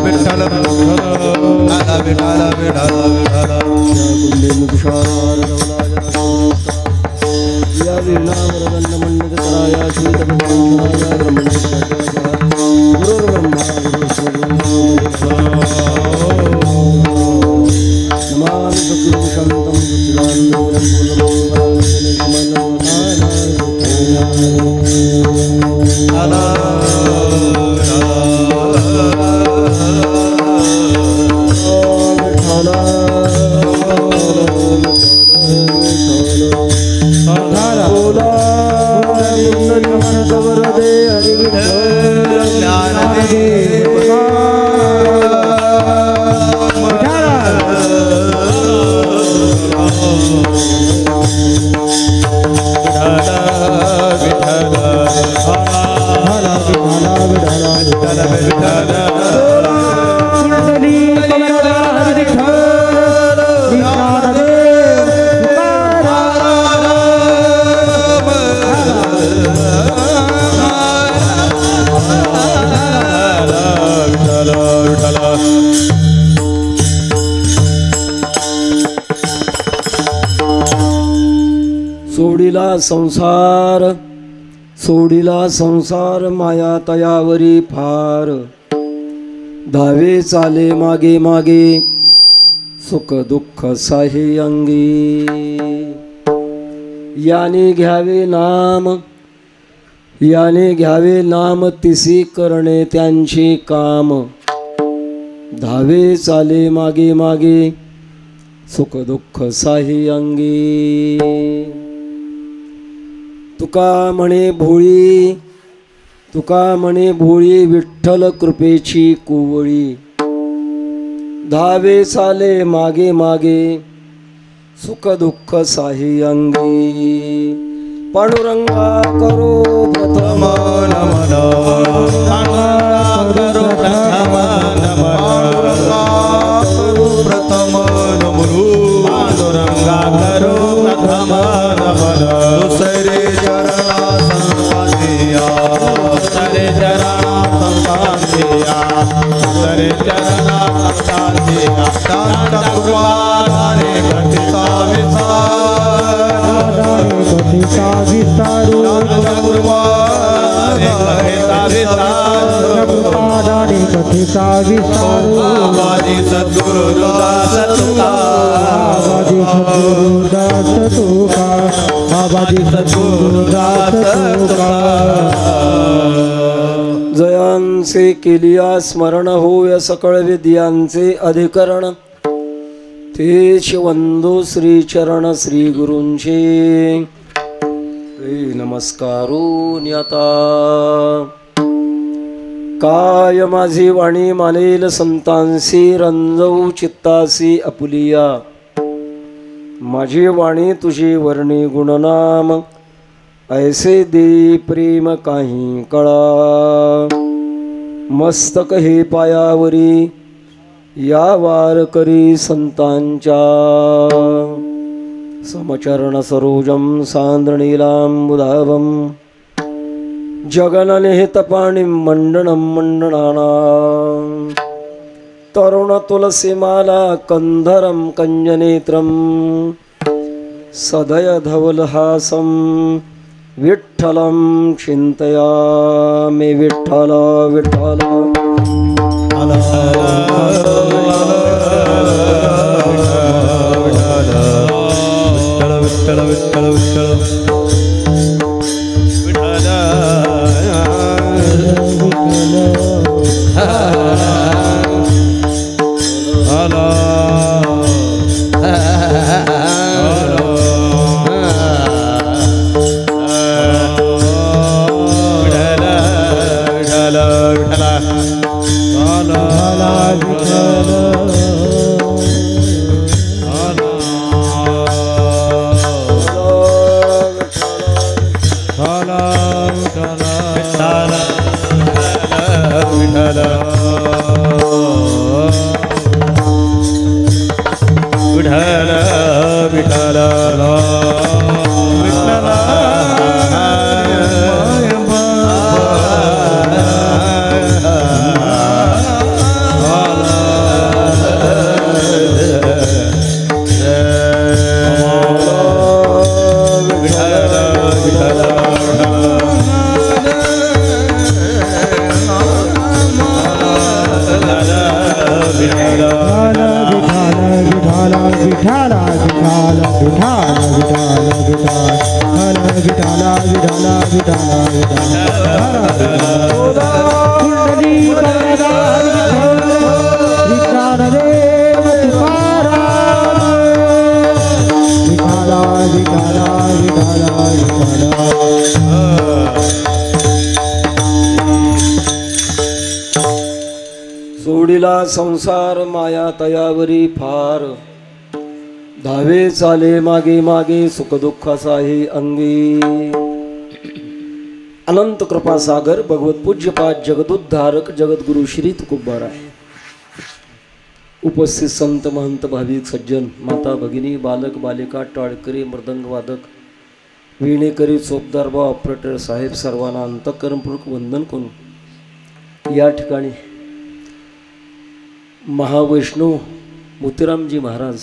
विठ्ठल विठ्ठल विठ्ठल या वीणावरदंड मंडितराया शीतभूषणाय ब्रह्मण्यस्पतये गुरुर्ब्रह्मा नमामि सद्गुरुशान्तं सोडिला संसार माया तयावरी फार धावे चाले मागे मागे सुख दुःख साही अंगी याने घ्यावे नाम तिसी करणे त्यांचे काम धावे चाले मागे मागे सुख दुःख साही अंगी तुका म्हणे भोळी विठ्ठल कृपेची कुवळी धावे चाले मागे मागे सुख दुःख साही अंगी पांडुरंगा करो प्रथम नमन पांडुरंगा करो प्रथम नमन दुसरे चरणा संतानिया दुसरे चरणा संतानिया दुसरे चरणा संतानिया दान कृपाने घटिता विसारू दान कृपाने घटिता विसारू बाबाजी सद्गुरुदास तुका बाबाजी सद्गुरुदास तुका जयांचे केलिया स्मरण होय सकळ विद्यांचे अधिकरण तेच वंदो श्री चरण श्री गुरूंचे नमस्कारो न्यता काय माझी वाणी मानेल संतांसी रंजवू चित्तासी अपुलिया माझी वाणी तुझी वर्णी गुणनाम ऐसे दे प्रेम काही कळा मस्तक हे पायावरी या वार करी संतांच्या समचरण सरोजम सांद्रणीलांबुधावम जगननिहितपाणिं मंडनं मंडनानां तरुण तुलसीमाला कंधरं कंजनेत्रं सदय धवलहासं विठ्ठलं चिन्तयामि विठ्ठल विठ्ठल विठ्ठल विठ्ठल विठ्ठल सोडिला संसार माया तयावरी फार, धावे चाले मागे मागे सुख दुःखाचा हे अंगी। अनंत कृपा सागर भगवत पूज्यपाद जगदुद्धारक जगद्गुरु श्री तुकोबाराय, उपस्थित संत महंत भाविक सज्जन, माता भगिनी, बालक बालिका, टाळकरी, मृदंग वादक, वीणेकरी, चोपदार बा, ऑपरेटर साहेब, सर्वांना अंतःकरणपूर्वक वंदन करून या ठिकाणी महावैष्णव मोतीरामजी महाराज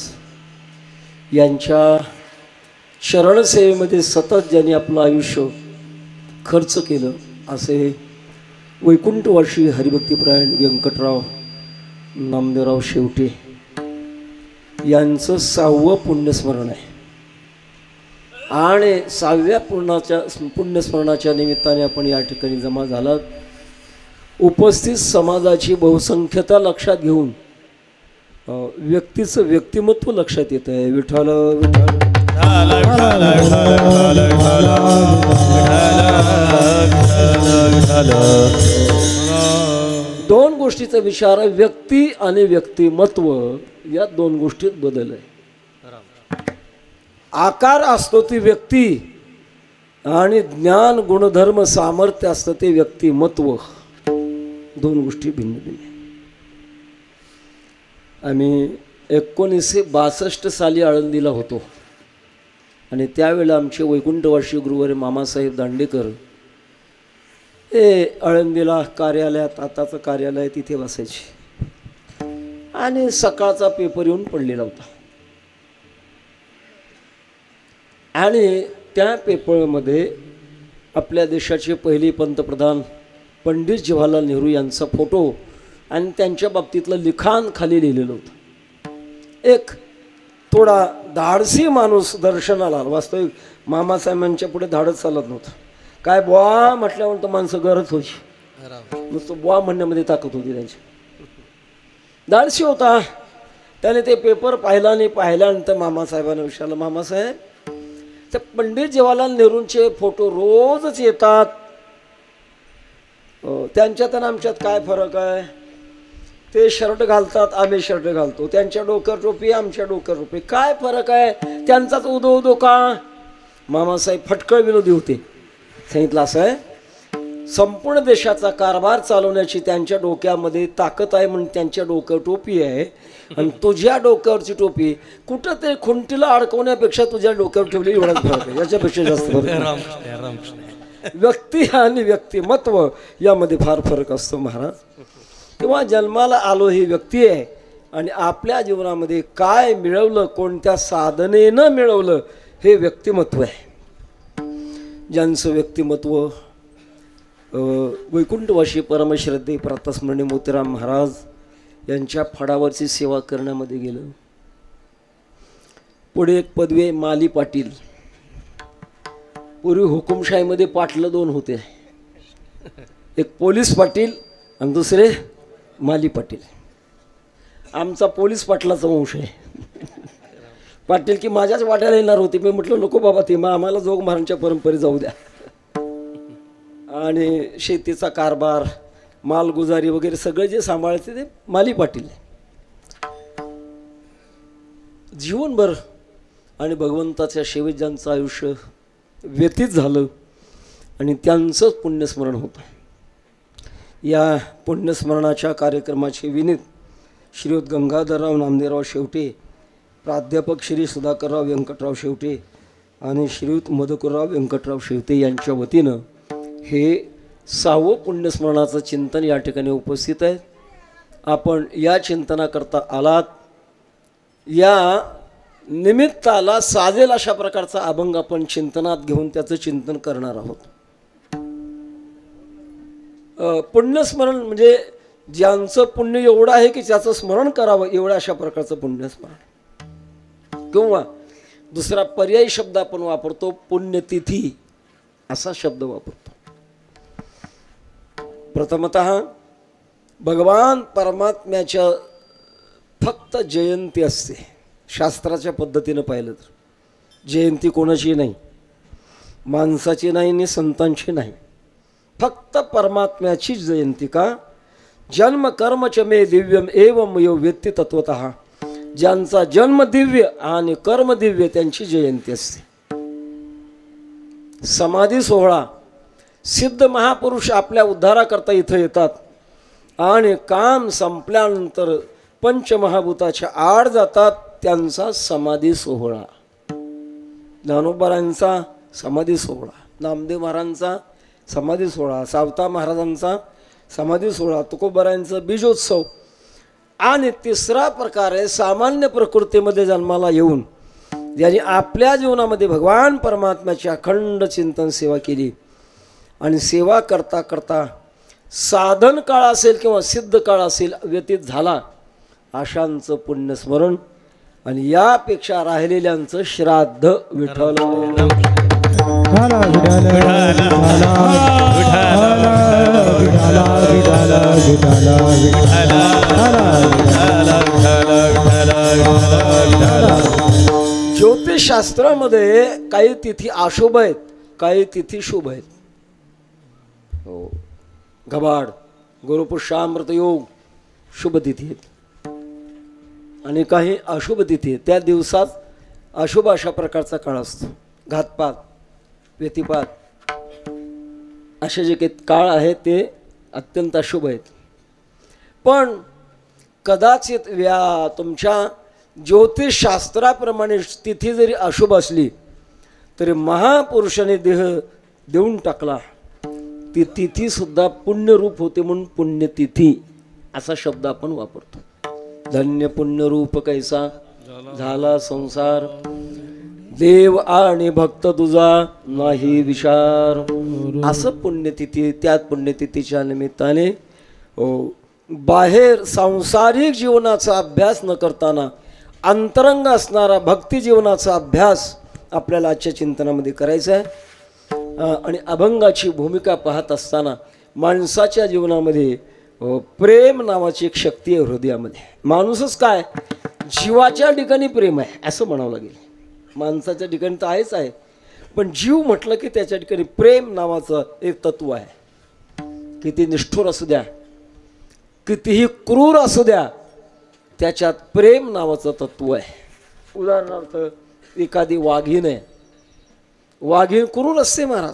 यांच्या शरणसेवेमध्ये सतत ज्यांनी आपलं आयुष्य खर्च केलं असे वैकुंठवासी हरिभक्तीपरायण व्यंकटराव नामदेवराव शेवटे यांचं 6वं पुण्यस्मरण आहे। आणि 6व्या पुण्यस्मरणाच्या निमित्ताने आपण या ठिकाणी जमा झालात। उपस्थित समाजाची बहुसंख्यता लक्षात घेऊन व्यक्तीचं व्यक्तिमत्व लक्षात येत आहे। विठ्ठल दोन गोष्टीचा विचार आहे, व्यक्ती आणि व्यक्तिमत्व या दोन गोष्टीत बदल आहे। आकार असतो ती व्यक्ती आणि ज्ञान गुणधर्म सामर्थ्य असतं ते व्यक्तिमत्व, दोन गोष्टी भिन्न भिन्न। आम्ही 1962 साली आळंदीला होतो आणि त्यावेळेला आमचे वैकुंठवासी गुरुवारी मामासाहेब दांडेकर हे आळंदीला कार्यालयात, आताचं कार्यालय तिथे बसायचे आणि सकाळचा पेपर येऊन पडलेला होता आणि त्या पेपरमध्ये आपल्या देशाचे पहिले पंतप्रधान पंडित जवाहरलाल नेहरू यांचा फोटो आणि त्यांच्या बाबतीतलं लिखाण खाली लिहिलेलं होतं। एक थोडा धाडसी माणूस दर्शनाला आला। वास्तविक मामासाहेबांच्या पुढे धाडच चालत नव्हतं। काय बुवा म्हटल्यावर तर माणसं गरज होती, नुसतं बुवा म्हणण्यामध्ये ताकद होती त्यांची। धाडसी होता, त्याने ते पेपर पाहिला आणि पाहिल्यानंतर मामासाहेबांना विचारलं, मामासाहेब ते पंडित जवाहरलाल नेहरूंचे फोटो रोजच येतात, त्यांच्यात आणि आमच्यात काय फरक आहे? ते शर्ट घालतात, आम्ही शर्ट घालतो, त्यांच्या डोक्यावर टोपी, आमच्या डोक्यावर टोपी, काय फरक आहे? त्यांचाच उदो उदो का? मामासाहेब फटकळ विनोदी होते। सांगितलं असं आहे, संपूर्ण देशाचा कारभार चालवण्याची त्यांच्या डोक्यामध्ये ताकद आहे म्हणून त्यांच्या डोक्यावर टोपी आहे आणि तुझ्या डोक्यावरची टोपी कुठं ते खुंटीला अडकवण्यापेक्षा तुझ्या डोक्यावर ठेवली एवढाच फरक आहे, याच्यापेक्षा जास्त फरक। व्यक्ती आणि व्यक्तिमत्व यामध्ये फार फरक असतो महाराज। किंवा जन्माला आलो ही व्यक्ती आहे आणि आपल्या जीवनामध्ये काय मिळवलं, कोणत्या साधनेनं मिळवलं हे व्यक्तिमत्व आहे। ज्यांचं व्यक्तिमत्व वैकुंठवासी परमश्रद्धे प्रातस्मरणीय मोतीराम महाराज यांच्या फडावरची सेवा करण्यामध्ये गेलं। पुढे एक पदवी आहे माली पाटील। पूर्वी हुकुमशाहीमध्ये पाटलं दोन होते, एक पोलीस पाटील आणि दुसरे माली पाटील। आमचा पोलीस पाटलाचा वंश आहे। पाटील की माझ्याच वाट्याला येणार होती, मी म्हटलं नको बाबा, ते मग आम्हाला जोग महाराजांच्या परंपरे जाऊ द्या। आणि शेतीचा कारभार, मालगुजारी वगैरे सगळे जे सांभाळते ते माली पाटील। जीवनभर आणि भगवंताच्या सेवेत ज्यांचं आयुष्य व्यतीत झालं आणि त्यांचंच पुण्यस्मरण होतं। या पुण्यस्मरणाच्या कार्यक्रमाचे विनीत श्रीयुत गंगाधरराव नामदेवराव शेवटे, प्राध्यापक श्री सुधाकरराव व्यंकटराव शेवटे आणि श्रीयुत मधुकरराव व्यंकटराव शेवटे यांच्या वतीनं हे 6वं पुण्यस्मरणाचं चिंतन या ठिकाणी उपस्थित आहे। आपण या चिंतनाकरता आलात, या निमित्ताला साजेल अशा प्रकारचा अभंग आपण चिंतनात घेऊन त्याचं चिंतन करणार आहोत। पुण्यस्मरण म्हणजे ज्यांचं पुण्य एवढं आहे की त्याचं स्मरण करावं, एवढं अशा प्रकारचं पुण्यस्मरण। किंवा दुसरा पर्यायी शब्द आपण वापरतो, पुण्यतिथी असा शब्द वापरतो। प्रथमतः भगवान परमात्म्याच्या फक्त जयंती असते. शास्त्राच्या पद्धतीनं पाहिलं तर जयंती कोणाची नाही, माणसाची नाही आणि संतांची नाही, फक्त परमात्म्याची जयंती. का? जन्म कर्म च मे दिव्यम एवं यो व्यक्ती तत्वतः. ज्यांचा जन्म दिव्य आणि कर्म दिव्य त्यांची जयंती असते. समाधी सोहळा, सिद्ध महापुरुष आपल्या उद्धाराकरता इथं येतात आणि काम संपल्यानंतर पंचमहाभूताच्या आड जातात. त्यांचा समाधी सोहळा, ज्ञानोबारांचा समाधी सोहळा, नामदेव महाराजांचा समाधी सोहळा, सावता महाराजांचा समाधी सोहळा, तुकोबारायांचा बीजोत्सव. आणि तिसरा प्रकार आहे सामान्य प्रकृतीमध्ये जन्माला येऊन ज्यांनी आपल्या जीवनामध्ये भगवान परमात्म्याची अखंड चिंतन सेवा केली आणि सेवा करता करता साधन काळ असेल किंवा सिद्ध काळ असेल व्यतीत झाला, अशांचं पुण्यस्मरण आणि यापेक्षा राहिलेल्यांचं श्राद्ध. विठ्ठल ज्योतिषशास्त्रामध्ये काही तिथी अशुभ आहेत, काही तिथी शुभ आहेत. हो, घबाड गुरुपुष्यामृत योग शुभ तिथी आहेत आणि काही अशुभ तिथी आहेत. त्या दिवसात अशुभ अशा प्रकारचा काळ असतो. घातपात, व्यतिपात असे जे काही काळ आहेत ते अत्यंत अशुभ आहेत. पण कदाचित तुमच्या ज्योतिषशास्त्राप्रमाणे तिथी जरी अशुभ असली तरी महापुरुषाने देह देऊन टाकला, ती तिथीसुद्धा पुण्यरूप होते म्हणून पुण्यतिथी असा शब्द आपण वापरतो. धन्य पुण्यरूप कैसा झाला संसार, देव आणि भक्त तुझा नाही विचार. असं पुण्यतिथी, त्या पुण्यतिथीच्या निमित्ताने बाहेर सांसारिक जीवनाचा अभ्यास न करताना अंतरंग असणारा भक्ती जीवनाचा अभ्यास आपल्याला आजच्या चिंतनामध्ये करायचा आहे. आणि अभंगाची भूमिका पाहत असताना माणसाच्या जीवनामध्ये प्रेम नावाची एक शक्ती आहे हृदयामध्ये. माणूसच काय, जीवाच्या ठिकाणी प्रेम आहे असं म्हणावं लागेल. माणसाच्या ठिकाणी तर आहेच आहे, पण जीव म्हटलं की त्याच्या ठिकाणी प्रेम नावाचं एक तत्व आहे. किती निष्ठुर असू द्या, कितीही क्रूर असू द्या, त्याच्यात प्रेम नावाचं तत्व आहे. उदाहरणार्थ एखादी वाघीण आहे, वाघीण क्रूर असते महाराज,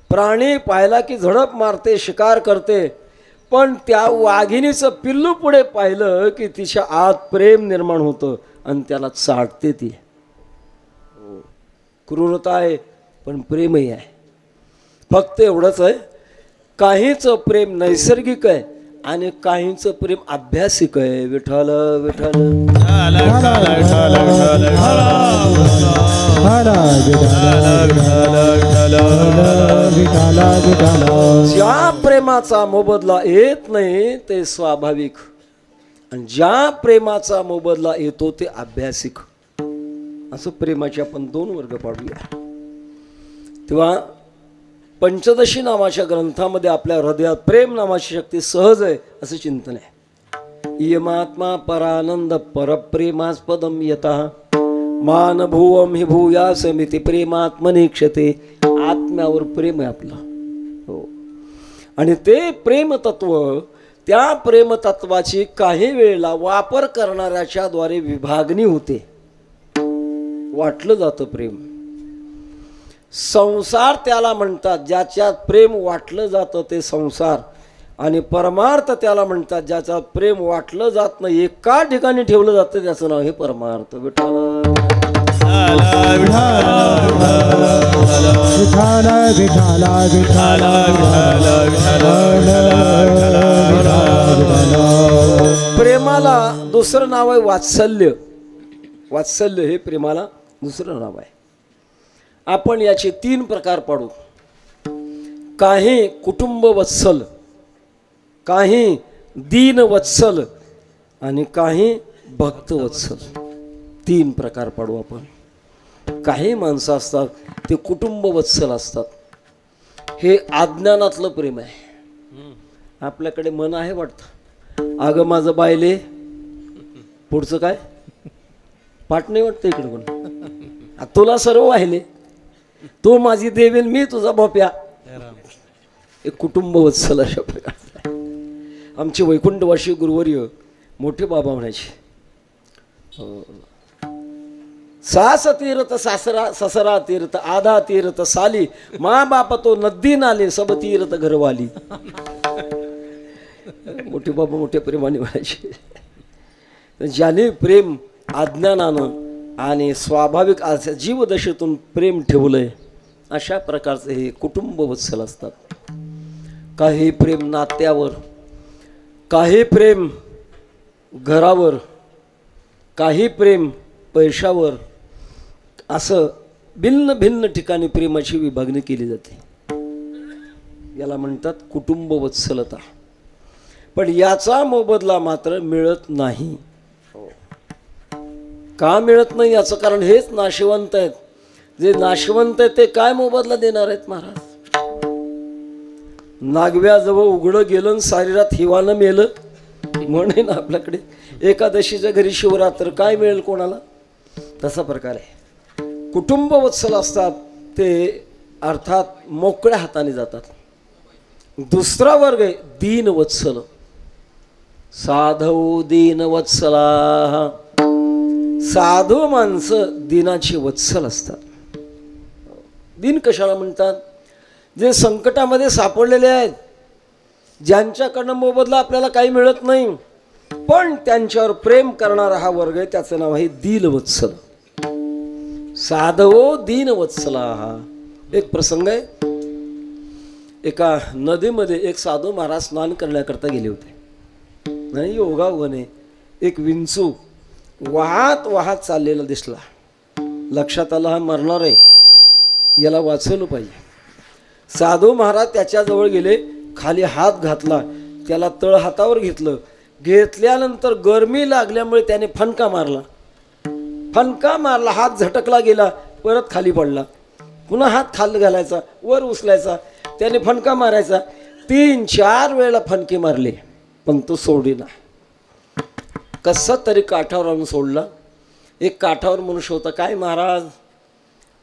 प्राणी पाहिला की झडप मारते, शिकार करते, पण त्या वाघिणीचं पिल्लू पुढे पाहिलं की तिच्या आत प्रेम निर्माण होतं आणि त्याला चाटते ती. क्रूरता आहे पण प्रेमही आहे. फक्त एवढंच आहे, काहीचं प्रेम नैसर्गिक आहे आणि काहींचं प्रेम अभ्यासिक आहे. विठ्ठल विठ्ठल ज्या प्रेमाचा मोबदला येत नाही ते स्वाभाविक आणि ज्या प्रेमाचा मोबदला येतो ते अभ्यासिक, असं प्रेमाचे आपण दोन वर्ग पाडूया. तेव्हा पंचदशी नावाच्या ग्रंथामध्ये आपल्या हृदयात प्रेम नावाची शक्ती सहज आहे असं चिंतन आहे. इयमात्मा परानंद परप्रेमास्पदम यतः मानभुवम हि भूयासमिति प्रेमात्मनिक्षते. आत्म्यावर प्रेम आहे आपलं. हो, आणि ते प्रेमतत्व, त्या प्रेमतत्वाची काही वेळेला वापर करणाऱ्याच्या द्वारे विभागणी होते, वाटलं जातं प्रेम. संसार त्याला म्हणतात ज्याच्यात प्रेम वाटलं जातं ते संसार, आणि परमार्थ त्याला म्हणतात ज्याच्यात प्रेम वाटलं जात नाही, एका ठिकाणी ठेवलं जातं त्याचं नाव हे परमार्थ. प्रेमाला दुसरं नाव आहे वात्सल्य. वात्सल्य हे प्रेमाला दुसरं नाव आहे. आपण याचे तीन प्रकार पाडू. काही कुटुंब वत्सल, काही दीन वत्सल आणि काही भक्त वत्सल. तीन प्रकार पाडू आपण. काही माणसं असतात ते कुटुंब वत्सल असतात, हे अज्ञानातलं प्रेम आहे. आपल्याकडे मन आहे वाटतं. अगं माझं बायले, पुढचं काय पाठ नाही वाटतं इकडे कोण. तुला सर्व वाहिले, तू माझी देवेन, मी तुझा बाप्या. एक कुटुंब वत्सल अशा प्रकारचं. आमचे वैकुंठवासी गुरुवर्य मोठे बाबा म्हणायचे, सास तीर्थ सासरा ससरा तीर्थ आधा तीर्थ साली, माँ बाप तो नदी नाले सब तीर्थ घरवाली. मोठे बाबा मोठ्या प्रेमाने म्हणायचे. ज्याने प्रेम अज्ञानानं आणि स्वाभाविक जीवदशेतून प्रेम ठेवलंय अशा प्रकारचे हे कुटुंब वत्सल असतात. काही प्रेम नात्यावर, काही प्रेम घरावर, काही प्रेम पैशावर, असं भिन्न भिन्न ठिकाणी प्रेमाची विभागणी केली जाते. याला म्हणतात कुटुंब वत्सलता. पण याचा मोबदला मात्र मिळत नाही. का मिळत नाही याचं कारण हेच नाशिवंत आहेत. जे नाशिवंत आहेत ते काय मोबदला देणार आहेत महाराज. नागव्याजवळ उघडं गेलं शरीरात हिवानं मेलं म्हणेन आपल्याकडे. एकादशीच्या घरी शिवरात्र काय मिळेल कोणाला, तसा प्रकार आहे. कुटुंब वत्सल असतात ते अर्थात मोकळ्या हाताने जातात. दुसरा वर्ग आहे दीन वत्सल. साधव दीन वत्सला. साधू माणसं दिनाचे वत्सल असतात. दिन कशाला म्हणतात, जे संकटामध्ये सापडलेले आहेत, ज्यांच्याकडनं मोबदला आपल्याला काही मिळत नाही, पण त्यांच्यावर प्रेम करणारा हा वर्ग आहे, त्याचं नाव आहे दीनवत्सल. साधवो दीनवत्सला. हा एक प्रसंग आहे. एका नदीमध्ये एक साधू महाराज स्नान करण्याकरता गेले होते. नाही योगायोगाने एक विंचू वाहत वाहत चाललेला दिसला. लक्षात आलं हा मरणार आहे, याला वाचवलं पाहिजे. साधू महाराज त्याच्याजवळ गेले, खाली हात घातला, त्याला तळ हातावर घेतलं. घेतल्यानंतर गरमी लागल्यामुळे त्याने फणका मारला. हात झटकला गेला, परत खाली पडला. पुन्हा हात खाली घालायचा, वर उचलायचा, त्याने फणका मारायचा. 3-4 वेळा फणके मारले, पण तो सोडेना. कसं तरी काठावर आणून सोडला. एक काठावर मनुष्य होता. काय महाराज,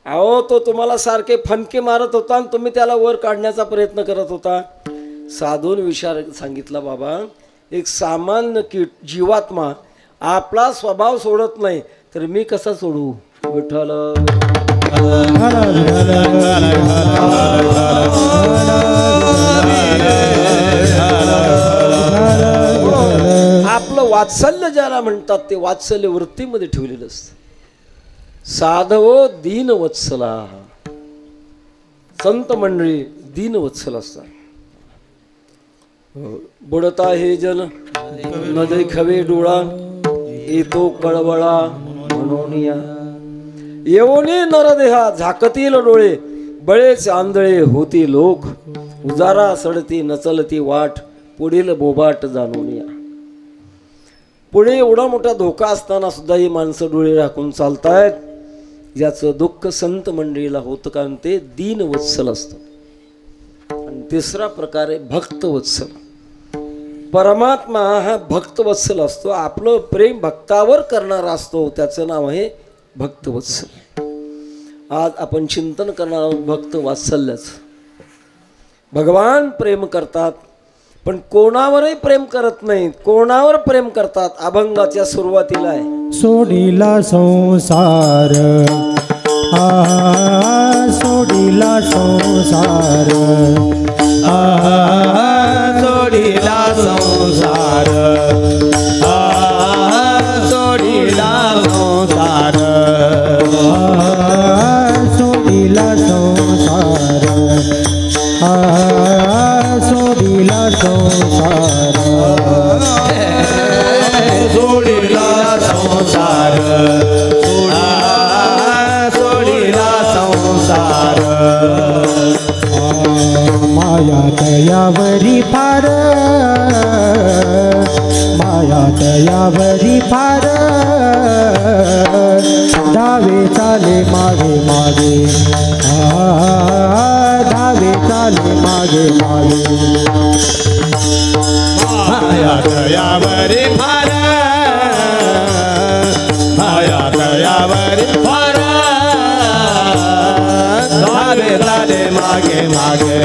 अहो तो तुम्हाला सारखे फणके मारत होता आणि तुम्ही त्याला वर काढण्याचा प्रयत्न करत होता. साधून विचार सांगितला, बाबा एक सामान्य कीट जीवात्मा आपला स्वभाव सोडत नाही, तर मी कसा सोडू. विठ्ठल आपलं वात्सल्य ज्याला म्हणतात ते वात्सल्य वृत्तीमध्ये ठेवलेलं असतं. साधवो दीनवत्सला. संत मंडळी दीनवत्सल असतात. बुडता हे जल नदे खवे डोळा, येतो कळवळा म्हणूनिया. येवोनी नरदेहा झाकतील डोळे, बळेच आंधळे होती लोक. उजारा सडती नचलती वाट, पुढील बोबाट जाणून या. पुढे एवढा मोठा धोका असताना सुद्धा ही माणसं डोळे राखून चालतायत. याचं दुःख संत मंडळीला होतं, कारण ते दीनवत्सल असतं. आणि तिसरा प्रकार आहे भक्तवत्सल. परमात्मा हा भक्तवत्सल असतो. आपलं प्रेम भक्तावर करणारा असतो, त्याचं नाव आहे भक्तवत्सल. आज आपण चिंतन करणार आहोत भक्त वात्सल्याचं. भगवान प्रेम करतात, पण कोणावरही प्रेम करत नाहीत. कोणावर प्रेम करतात, अभंगाच्या सुरुवातीला आहे, सोडिला संसार, सोडिला संसार, सोडिला संसार, सोडिला संसार, सोडिला संसार, सोडिला संसार, सोडिला संसार, सोडिला संसार. माया दयावरी फार, माया दयावरी फार, धावे चाले मागे मागे, धावे चाले मागे मागे. मागे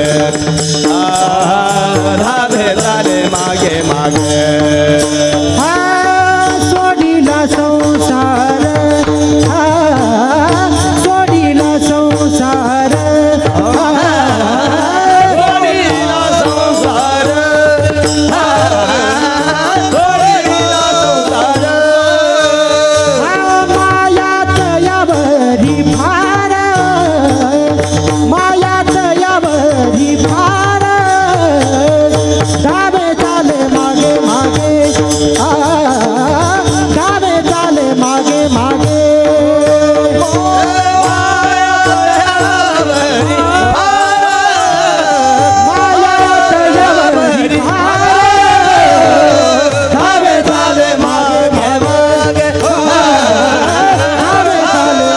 धावे चाले मागे मागे हा सोडिला संसार हा सोडिला संसार सोडिला संसार सोडिला संसार मायात यावरी फार मायात यावरी फार धावे चाले मागे मागे धावे चाले मागे मागे मायात यावरी फार धावे चाले मागे मागे धावे चाले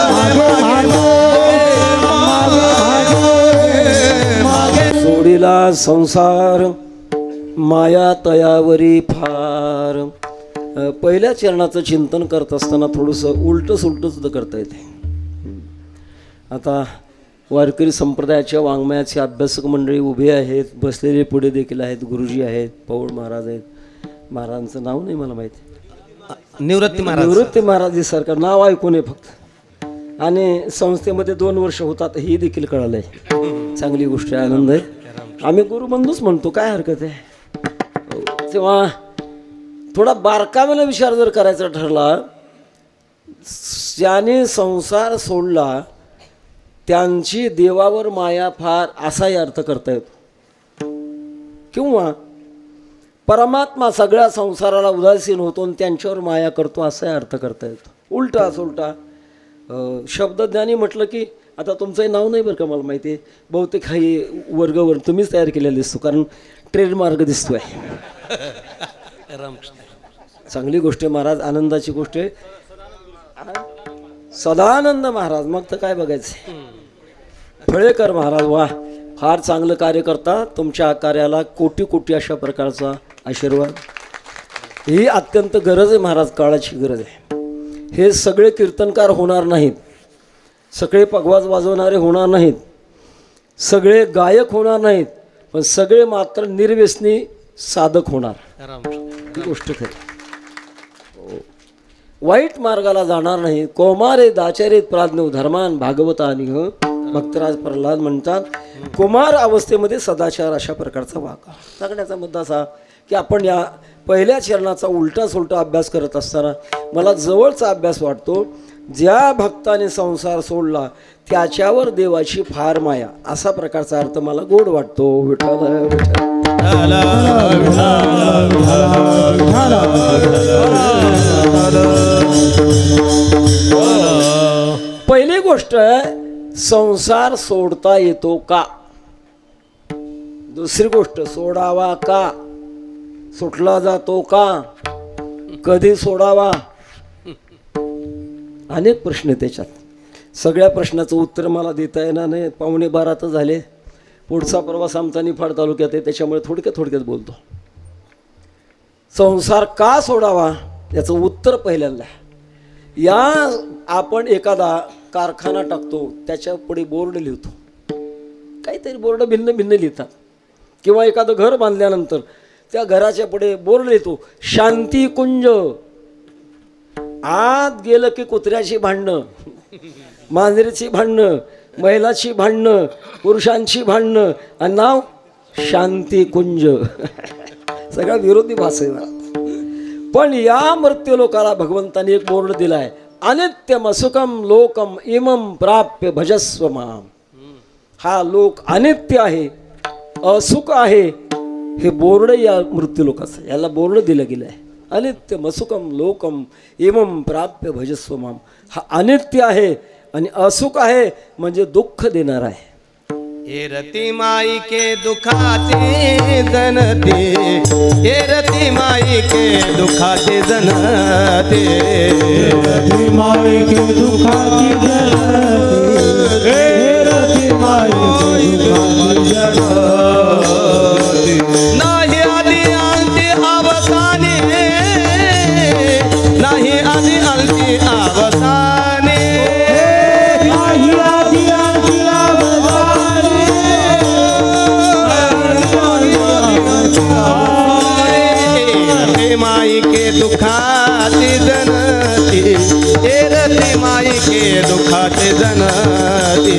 मागे सोडिला संसार माया तयावरी फार. पहिल्या चरणाचं चिंतन करत असताना थोडंसं उलटं सुलटं सुद्धा करता येते. आता वारकरी संप्रदायाच्या वाङ्मयाचे अभ्यासक मंडळी उभे आहेत, बसलेले पुढे देखील आहेत, गुरुजी आहेत, पौळ महाराज आहेत. महाराजांचं नाव नाही मला माहिती, निवृत्ती महाराज निवृत्ती महाराजीसारखं नाव ऐकून आहे फक्त. आणि संस्थेमध्ये 2 वर्ष होतात ही देखील कळालं आहे. चांगली गोष्ट आहे, आनंद आहे. आम्ही गुरुबंधूच म्हणतो, काय हरकत आहे. तेव्हा थोडा बारकाव्याने विचार जर करायचा ठरला, ज्याने संसार सोडला त्यांची देवावर माया फार असाही अर्थ करता येतो. किंवा परमात्मा सगळ्या संसाराला उदासीन होतो आणि त्यांच्यावर माया करतो असाही अर्थ करता येतो. उलटा सुलटा शब्दज्ञानी म्हटलं की, आता तुमचंही नाव नाही बरं का मला माहिती आहे, बहुतेक काही वर्गावर तुम्हीच तयार केलेला दिसतो, कारण ट्रेडमार्क दिसतोय. चांगली गोष्ट आहे महाराज, आनंदाची गोष्ट आहे. सदानंद महाराज, मग तर काय बघायचं. फळेकर महाराज, वा, फार चांगलं कार्य करता. तुमच्या कार्याला कोटी कोटी अशा प्रकारचा आशीर्वाद. ही अत्यंत गरज आहे महाराज, काळाची गरज आहे. हे सगळे कीर्तनकार होणार नाहीत, सगळे पगवाज वाजवणारे होणार नाहीत, सगळे गायक होणार नाहीत, पण सगळे मात्र निर्व्यसनी साधक होणार. ही गोष्ट खरी. वाईट मार्गाला जाणार नाही. कौमारे दाचरित प्राज्ञ धर्मान भागवतानी. भक्तराज प्रल्हाद म्हणतात, कुमार अवस्थेमध्ये सदाचार अशा प्रकारचा वागा. सांगण्याचा मुद्दा असा की आपण या पहिल्या चरणाचा उलटा सुलटा अभ्यास करत असताना मला जवळचा अभ्यास वाटतो. ज्या भक्ताने संसार सोडला त्याच्यावर देवाची फार माया, असा प्रकारचा अर्थ मला गोड वाटतो. विठ्ठल पहिली गोष्ट, संसार सोडता येतो का. दुसरी गोष्ट, सोडावा का, सुटला जातो का, कधी सोडावा. अनेक प्रश्न आहेत त्याच्यात. सगळ्या प्रश्नाचं उत्तर मला देता येणार नाही, 11:15 तर झाले. पुढचा प्रवास आमचा निफाड तालुक्यात आहे, त्याच्यामुळे थोडक्यात बोलतो. संसार का सोडावा याचं उत्तर पहिल्यांदा, या आपण एखादा कारखाना टाकतो, त्याच्या पुढे बोर्ड लिहितो, काहीतरी बोर्ड भिन्न भिन्न लिहितात. किंवा एखादं घर बांधल्यानंतर त्या घराच्या पुढे बोर्ड लिहितो, शांती कुंज. आत गेलं की कुत्र्याची भांडणं, मांजरीची भांडणं, महिलाची भांडणं, पुरुषांची भांडणं, आणि नाव शांती कुंज. सगळा विरोधी भाषा आहे. पण या मृत्यूलोकाला भगवंताने एक बोर्ड दिलाय, अनित्यम असुकम लोकम इमम प्राप्य भजस्व माम. हा लोक अनित्य आहे, असुख आहे. हे बोर्ड या मृत्यूलोकाचं, याला बोर्ड दिलं गेलं आहे. अनित्यम असुकम लोकम इमम प्राप्य भजस्व माम. हा अनित्य आहे आणि असुख आहे, म्हणजे दुःख देणार आहे. हे रती माई के दुखाचे जनते, हे रती माई के दुखाचे जनते, रती माई के दुखाची जनते, हे रती माई के दुखाची जनते. नाही आधी अंती अवसाने, नाही आधी अंती अवसाने, नाही आधी अंती अवसाने, रती माई के दुखाची जनती हे रती माई के दुखाची जनती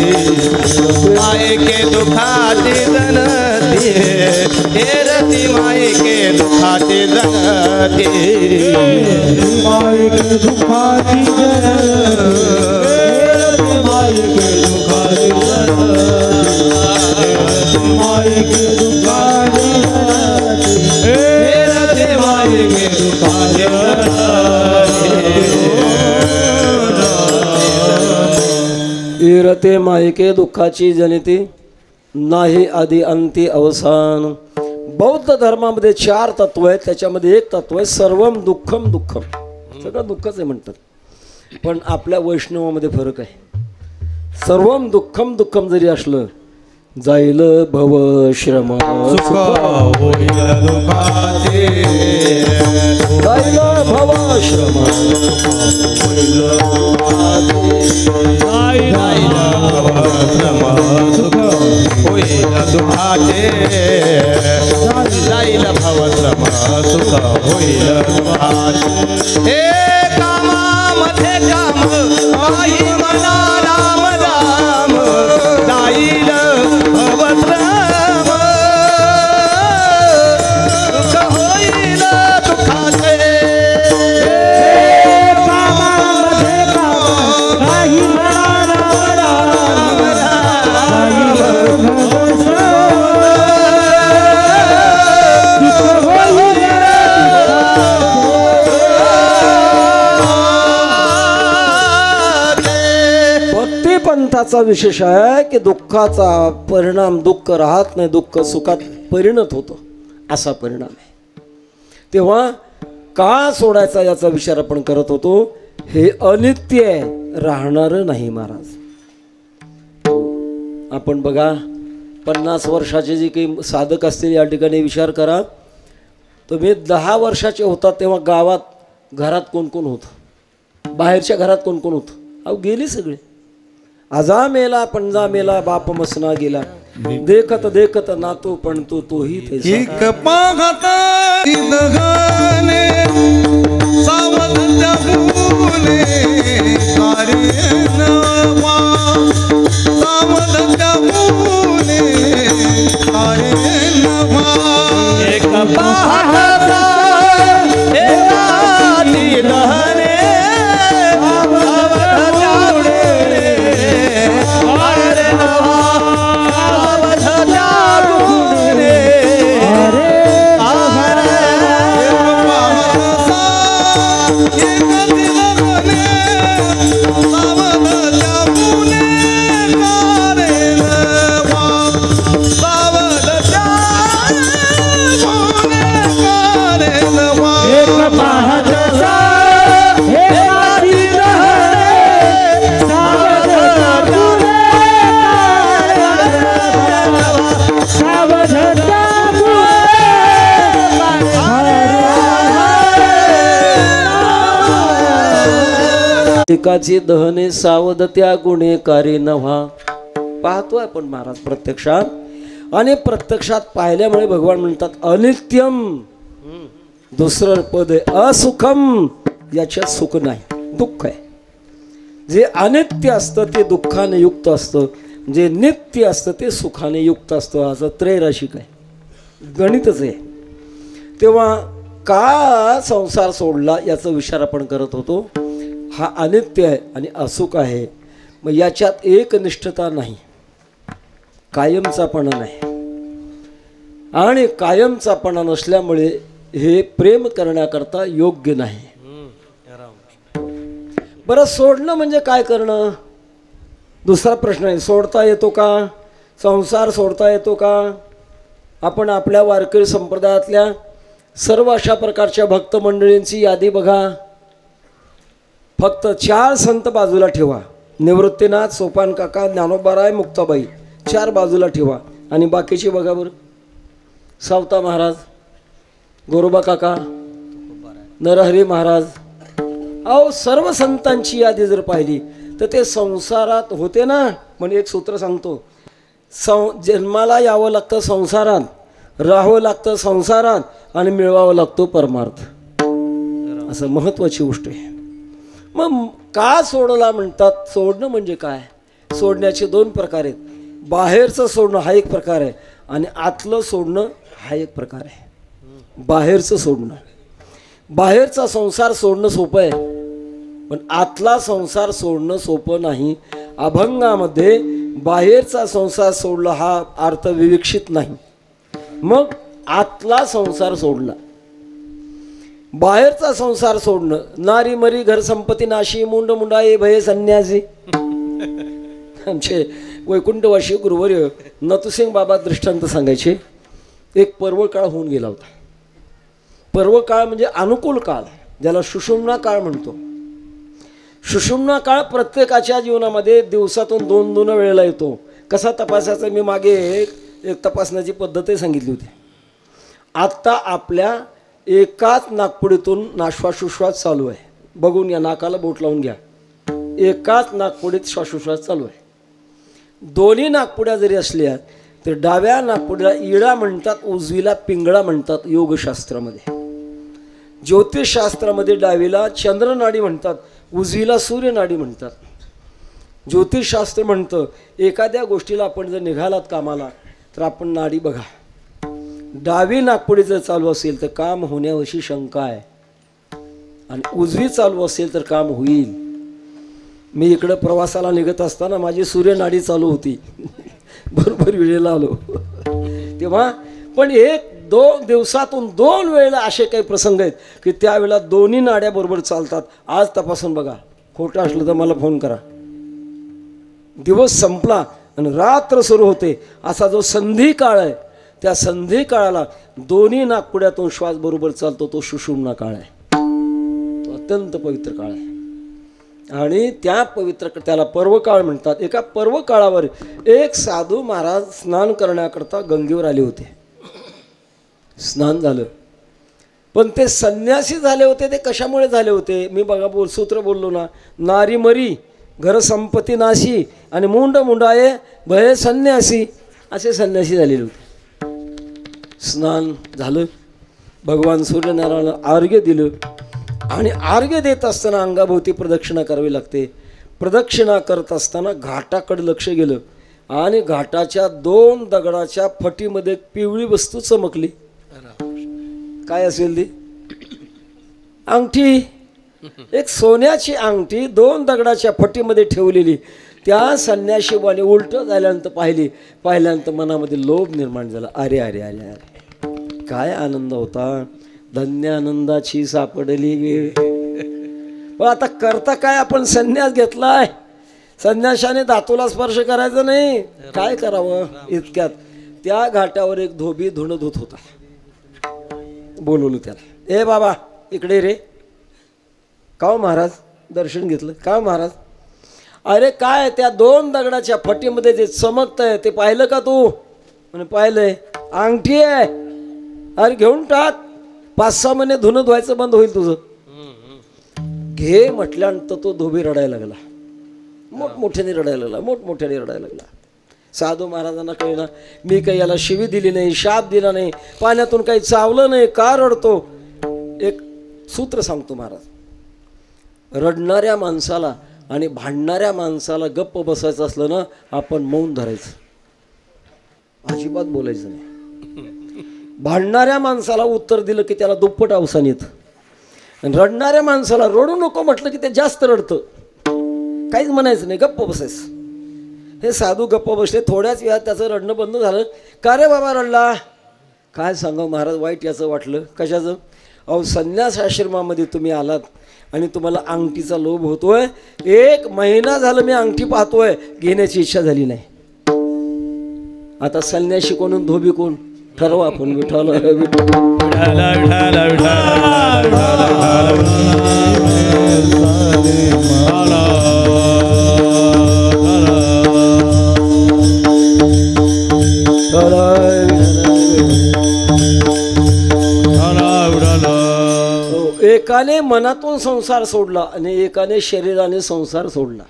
माई के दुखाची जनती हे रती माई के दुखाची जनती माई के दुखाची जनती माई के दुखाची जनती माई के दुखाची जनती माई के दुखाची हे रते माई के दुःखाची जनिती नाही आधी अंती अवसान. बौद्ध धर्मामध्ये 4 तत्व आहेत, त्याच्यामध्ये एक तत्व आहे सर्वम दुःखम दुःखम. सगळं दुःखच आहे म्हणतात, पण आपल्या वैष्णवामध्ये फरक आहे. सर्वम दुःखम दुःखम जरी असलं जाईल भव श्रम सुख होईल दुखाचे जाईल भव श्रम सुख होईल दुखाचे जाईल भवश्रम सुख होईल दुखाचे. हे कामामध्ये काम आई मना राम राम जाईल भवश्रम सुख होईल दुखाचे. पंथाचा विशेष आहे की दुःखाचा परिणाम दुःख राहत नाही, दुःख सुखात परिणत होतो असा परिणाम आहे. तेव्हा का सोडायचा याचा विचार आपण करत होतो. हे अनित्य आहे, राहणारं नाही महाराज. आपण बघा 50 वर्षाचे जे काही साधक असतील या ठिकाणी विचार करा. तुम्ही 10 वर्षाचे होता तेव्हा गावात घरात कोण कोण होतं, बाहेरच्या घरात कोण कोण होतं. अहो गेली सगळे. आजा मेला पंजा मेला बाप मसना गेला देखत देखत नातू पण तोही एक पाहता दगने सावध जगूने कारे नवा सावध जगूने कारे नवा. एक पाहता एकाती दहने एकाची दहने सावध त्या गुन्हेकारी नव्हा. पाहतोय आपण महाराज प्रत्यक्षात, आणि प्रत्यक्षात पाहिल्यामुळे भगवान म्हणतात अनित्यम. दुसरं पद आहे असुखम, याच्यात सुख नाही, दुःख आहे. जे अनित्य असतं ते दुःखाने युक्त असतं, जे नित्य असतं ते सुखाने युक्त असतं. असं त्रैराशिक आहे, गणितच आहे. तेव्हा का संसार सोडला याचा विचार आपण करत होतो. हा अनित्य आहे आणि असुख आहे, मग याच्यात एकनिष्ठता नाही, कायमचापणा नाही. आणि कायमचापणा नसल्यामुळे हे प्रेम करण्याकरता योग्य नाही. बरं, सोडणं म्हणजे काय करणं? दुसरा प्रश्न आहे, सोडता येतो का? संसार सोडता येतो का? आपण आपल्या वारकरी संप्रदायातल्या सर्व अशा प्रकारच्या भक्त मंडळींची यादी बघा. फक्त 4 संत बाजूला ठेवा, निवृत्तीनाथ, सोपान काका, ज्ञानोबाराय, मुक्ताबाई, 4 बाजूला ठेवा. आणि बाकीची बघा बरं. सावता महाराज, गोरोबा काका, नरहरी महाराज, अहो सर्व संतांची यादी जर पाहिली तर ते संसारात होते ना. म्हणजे एक सूत्र सांगतो, जन्माला यावं लागतं संसारात, राहावं लागतं संसारात, आणि मिळवावं लागतो परमार्थ. असं महत्वाची गोष्ट आहे. मग का सोडला म्हणतात? सोडणं म्हणजे काय? सोडण्याचे दोन प्रकार आहेत. बाहेरचं सोडणं हा एक प्रकार आहे आणि आतलं सोडणं हा एक प्रकार आहे. बाहेरचं सोडणं, बाहेरचा संसार सोडणं सोपं आहे, पण आतला संसार सोडणं सोपं नाही. अभंगामध्ये बाहेरचा संसार सोडला हा अर्थ विवक्षित नाही. मग आतला संसार सोडला. बाहेरचा संसार सोडणं, नारी मरी घर संपत्ती नाशी, मुंड मुंडाये भय संन्यासी. आमचे वैकुंठवासी गुरुवर्य नतुसिंग बाबा दृष्टांत सांगायचे. एक पर्व काळ होऊन गेला होता. पर्व काळ म्हणजे अनुकूल काळ, ज्याला सुषुम्ना काळ म्हणतो. सुषुम्ना काळ प्रत्येकाच्या जीवनामध्ये दिवसातून 2-2 वेळेला येतो. कसा तपासायचा मी मागे एक तपासण्याची पद्धतही सांगितली होती. आत्ता आपल्या एकाच नाकपुडीतून श्वासोश्वास चालू आहे. बघून या, नाकाला बोट लावून घ्या. एकाच नाकपुडीत श्वासोश्वास चालू आहे. दोन्ही नाकपुड्या जरी असल्या तर डाव्या नाकपुडीला इळा म्हणतात, उजवीला पिंगळा म्हणतात योगशास्त्रामध्ये. ज्योतिषशास्त्रामध्ये डावीला चंद्रनाडी म्हणतात, उजवीला सूर्यनाडी म्हणतात. ज्योतिषशास्त्र म्हणतं एखाद्या गोष्टीला आपण जर निघालात कामाला तर आपण नाडी बघा. डावी नाकपुडी जर चालू असेल तर काम होण्याविषयी शंका आहे, आणि उजवी चालू असेल तर काम होईल. मी इकडं प्रवासाला निघत असताना माझी सूर्यनाडी चालू होती. बरोबर वेळेला आलो तेव्हा. पण 1-2 दिवसातून 2 वेळेला असे काही प्रसंग आहेत की त्यावेळेला दोन्ही नाड्या बरोबर चालतात. आज तपासून बघा, खोटं असलं तर मला फोन करा. दिवस संपला आणि रात्र सुरू होते, असा जो संधी काळ आहे, त्या संधी काळाला दोन्ही नाकपुड्यातून श्वास बरोबर चालतो, तो सुषुम्ना काळ आहे. तो अत्यंत पवित्र काळ आहे. आणि त्या पवित्र त्याला पर्व काळ म्हणतात. एका पर्व काळावर एक साधू महाराज स्नान करण्याकरता गंगेवर आले होते. स्नान झालं, पण ते संन्यासी झाले होते. ते कशामुळे झाले होते? मी बघा सूत्र बोललो ना, नारी मरी घर संपत्ती नाशी आणि मुंड मुंडाये भय संन्यासी, असे संन्यासी झालेले होते. स्नान झालं, भगवान सूर्यनारायणाला अर्घ्य दिलं, आणि अर्घ्य देत असताना अंगाभोवती प्रदक्षिणा करावी लागते. प्रदक्षिणा करत असताना घाटाकडे लक्ष गेलं आणि घाटाच्या 2 दगडाच्या फटीमध्ये एक पिवळी वस्तू चमकली. काय असेल ती? अंगठी. एक सोन्याची अंगठी 2 दगडाच्या फटीमध्ये ठेवलेली. त्या संन्याशीबाने उलट झाल्यानंतर पाहिल्यानंतर मनामध्ये लोभ निर्माण झाला. अरे अरे अरे अरे, काय आनंद होता, धन्य आनंदाची सापडली वेळ. पण आता करता काय? आपण संन्यास घेतलाय. संन्याशाने धातूला स्पर्श करायचा नाही. काय करावं? इतक्यात त्या घाटावर एक धोबी धुणं धुत होता. बोलवलं त्याला, ए बाबा इकडे रे. का हो महाराज? दर्शन घेतलं. का महाराज? अरे काय त्या 2 दगडाच्या फटीमध्ये जे चमकतंय ते पाहिलं का तू? म्हणे पाहिलंय. अंगठी आहे. अरे घेऊन टाक, 5-6 महिने धुणं धुवायचं बंद होईल तुझं. घे म्हटल्यानंतर तो धोबी रडायला लागला. मोठमोठ्याने रडायला लागला. साधू महाराजांना कळलं, मी काही याला शिवी दिली नाही, शाप दिला नाही, पाण्यातून काही चावलं नाही, का रडतो? एक सूत्र सांगतो महाराज. रडणाऱ्या माणसाला आणि भांडणाऱ्या माणसाला गप्प बसायचं असलं ना, आपण मौन धरायचं, अजिबात बोलायचं नाही. भांडणाऱ्या माणसाला उत्तर दिलं की त्याला दुप्पट अवसान येतं, आणि रडणाऱ्या माणसाला रडू नको म्हटलं की ते जास्त रडतं. काहीच म्हणायचं नाही, गप्प बसायचं. हे साधू गप्प बसले. थोड्याच वेळात त्याचं रडणं बंद झालं. का रे बाबा रडला? काय सांगा महाराज, वाईट याचं वाटलं. कशाचं? अहो संन्यास आश्रमामध्ये तुम्ही आलात आणि तुम्हाला अंगठीचा लोभ होतोय. 1 महिना झालं मी अंगठी पाहतोय, घेण्याची इच्छा झाली नाही. आता संन्याशी कोण धोबी कोण ठरवा आपण. विठाला एकाने मनातून संसार सोडला आणि एकाने शरीराने संसार सोडला.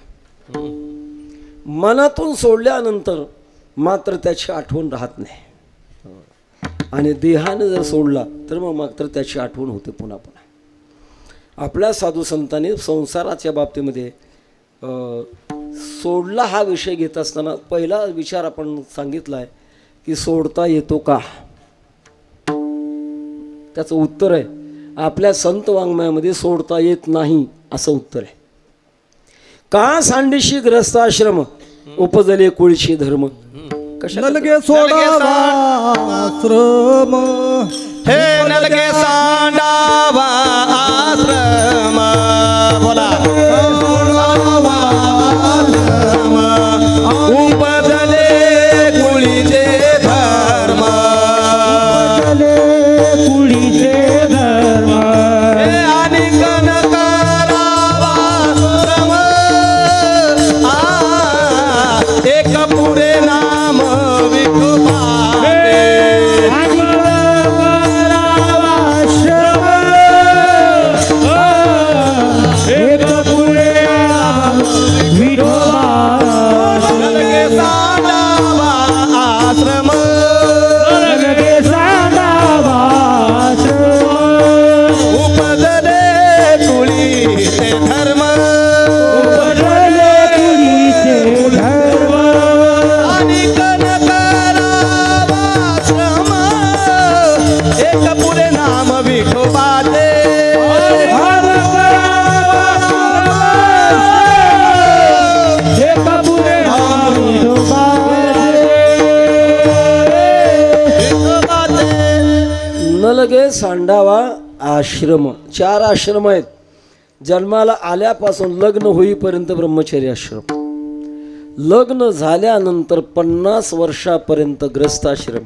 मनातून सोडल्यानंतर मात्र त्याची आठवण राहत नाही, आणि देहाने जर सोडला तर मग मात्र त्याची आठवण होते पुन्हा पुन्हा. आपल्या साधू संतांनी संसाराच्या बाबतीमध्ये सोडला हा विषय घेत असताना पहिला विचार आपण सांगितला आहे की सोडता येतो का. त्याचं उत्तर आहे आपल्या संत वाङ्मयामध्ये सोडता येत नाही असं उत्तर आहे. का सांडीशी ग्रस्ताश्रम उपजले कुळशी धर्म. नलगे सोडावा आश्रम हे नलगे सांडावा आश्रम बोला उपजले कुळीचे धर्म कुळीचे धर्म हे आणि कन करावा श्रम एक पुरे नाम विठोबा नलगे सांडावा आश्रम. 4 आश्रम आहेत. जन्माला आल्यापासून लग्न होईपर्यंत ब्रह्मचर्य आश्रम, लग्न झाल्यानंतर 50 वर्षापर्यंत ग्रस्ताश्रम,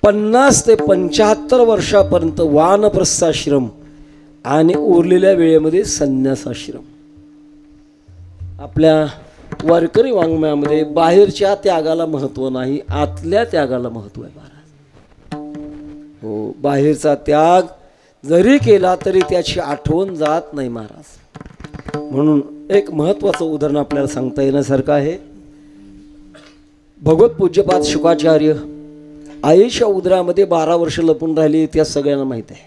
50 ते 75 वर्षापर्यंत वानप्रस्थाश्रम आणि उरलेल्या वेळेमध्ये संन्यासाश्रम. आपल्या वारकरी वाङ्मयामध्ये बाहेरच्या त्यागाला महत्त्व नाही, आतल्या त्यागाला महत्त्व आहे महाराज. हो, बाहेरचा त्याग जरी केला तरी त्याची आठवण जात नाही महाराज. म्हणून एक महत्त्वाचं उदाहरण आपल्याला सांगता येण्यासारखं आहे. भगवत पूज्यपाद शुकाचार्य आईच्या उदरामध्ये 12 वर्ष लपून राहिली, त्या सगळ्यांना माहीत आहे.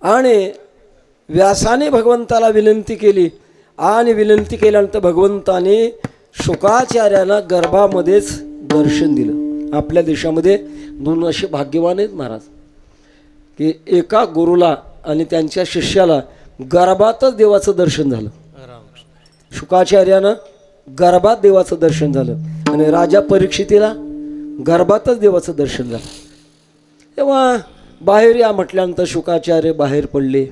आणि व्यासाने भगवंताला विनंती केली आणि विनंती केल्यानंतर भगवंताने शुकाचार्यांना गर्भामध्येच दर्शन दिलं. आपल्या देशामध्ये 2 असे भाग्यवान आहेत महाराज की एका गुरुला आणि त्यांच्या शिष्याला गर्भातच देवाचं दर्शन झालं. शुकाचार्यांना गर्भात देवाचं दर्शन झालं आणि राजा परीक्षितीला गर्भातच देवाचं दर्शन झालं. तेव्हा बाहेर या म्हटल्यानंतर शुकाचार्य बाहेर पडले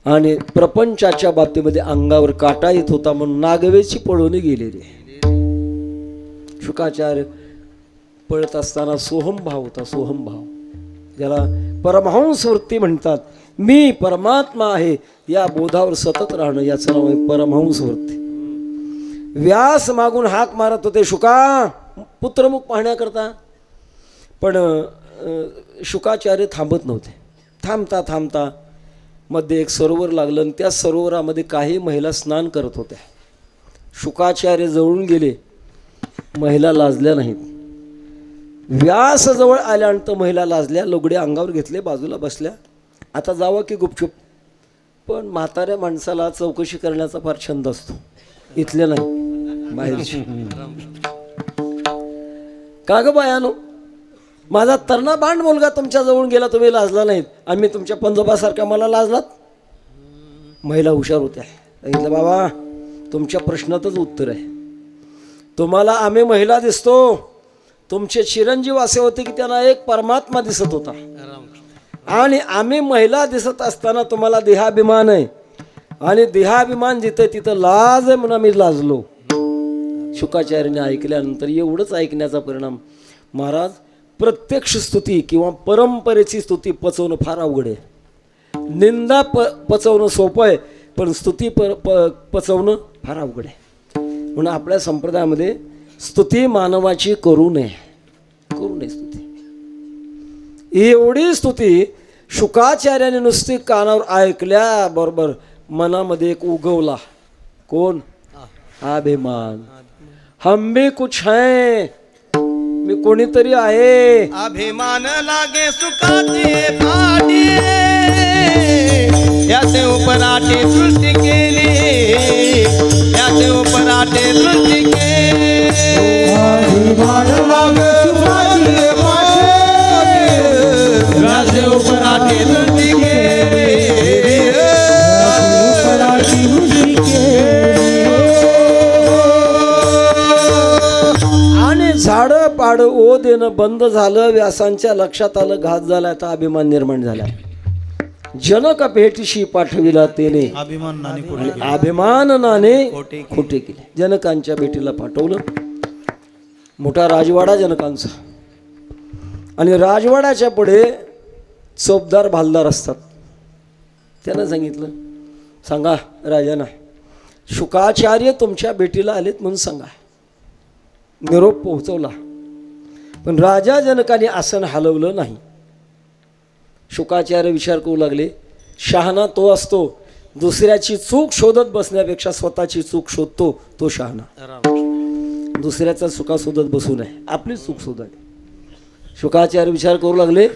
आणि प्रपंचाच्या बाबतीमध्ये अंगावर काटा येत होता म्हणून नागवेची पळून गेलेले. शुकाचार्य पळत असताना सोहमभाव होता, सोहमभाव, ज्याला परमहंस वृत्ती म्हणतात. मी परमात्मा आहे या बोधावर सतत राहणं, याचं नाव आहे परमहंस वृत्ती. व्यास मागून हाक मारत होते शुका पुत्रमुख पाहण्याकरता, पण शुकाचार्य थांबत नव्हते. थांबता थांबता मध्ये एक सरोवर लागलं आणि त्या सरोवरामध्ये काही महिला स्नान करत होत्या. शुकाचार्य जवळून गेले, महिला लाजल्या नाहीत. व्यास जवळ आल्यानंतर महिला लाजल्या, लुगडे अंगावर घेतले, बाजूला बसल्या. आता जावं की गुपचूप, पण म्हाताऱ्या माणसाला चौकशी करण्याचा फार छंद असतो, इथले नाही बाहेरचे. का ग बायानो, माझा तरणा बांड मुलगा तुमच्या जवळ गेला, तुम्ही लाजला नाहीत, आम्ही तुमच्या पंजोबासारख्या मला लाजलात. महिला हुशार होत्या. सांगितलं बाबा तुमच्या प्रश्नातच उत्तर आहे. तुम्हाला आम्ही महिला दिसतो, तुमचे चिरंजीव असे होते की त्यांना एक परमात्मा दिसत होता, आणि आम्ही महिला दिसत असताना तुम्हाला देहाभिमान आहे, आणि देहाभिमान जिथे तिथं लाज आहे म्हणून आम्ही लाजलो. शुकाचार्याने ऐकल्यानंतर एवढंच ऐकण्याचा परिणाम, महाराज प्रत्यक्ष स्तुती किंवा परंपरेची स्तुती पचवणं फार अवघड आहे. निंदा पचवणं सोपं आहे, पण स्तुती पचवणं फार अवघड आहे. म्हणून आपल्या संप्रदायामध्ये स्तुती मानवाची करू नये, करू नये स्तुती. एवढी स्तुती शुकाचार्याने नुसती कानावर ऐकल्याबरोबर मनामध्ये एक उगवला. कोण? अभिमान. हम भी कुछ हैं, मी कोणीतरी आहे. अभिमान लागे सुखाचे पाठी याचे उपराटे सृष्टी केली याचे उपराटे सृष्टी केली याचे उपराटे सृष्टी केली आणि झाडं पाड ओ देणं बंद झालं. व्यासांच्या लक्षात आलं घात झाला, आता अभिमान निर्माण झाला. जनक भेटीशी पाठविला तेने अभिमान नाने खोटे केले. जनकांच्या भेटीला पाठवलं. मोठा राजवाडा जनकांचा, आणि राजवाड्याच्या पुढे चौबदार भालदार असतात. त्यानं सांगितलं, सांगा राजांना शुकाचार्य तुमच्या भेटीला आलेत म्हणून सांगा. निरोप पोहोचवला, पण राजा जनकाने आसन हलवलं नाही. शुकाचार्य विचार करू लागले, शहाणा तो असतो दुसऱ्याची चूक शोधत बसण्यापेक्षा स्वतःची चूक शोधतो तो शहाणा. दुसऱ्याचा चुका शोधत बसू नये, आपली चूक शोधावी. शुकाचार्य विचार करू लागले,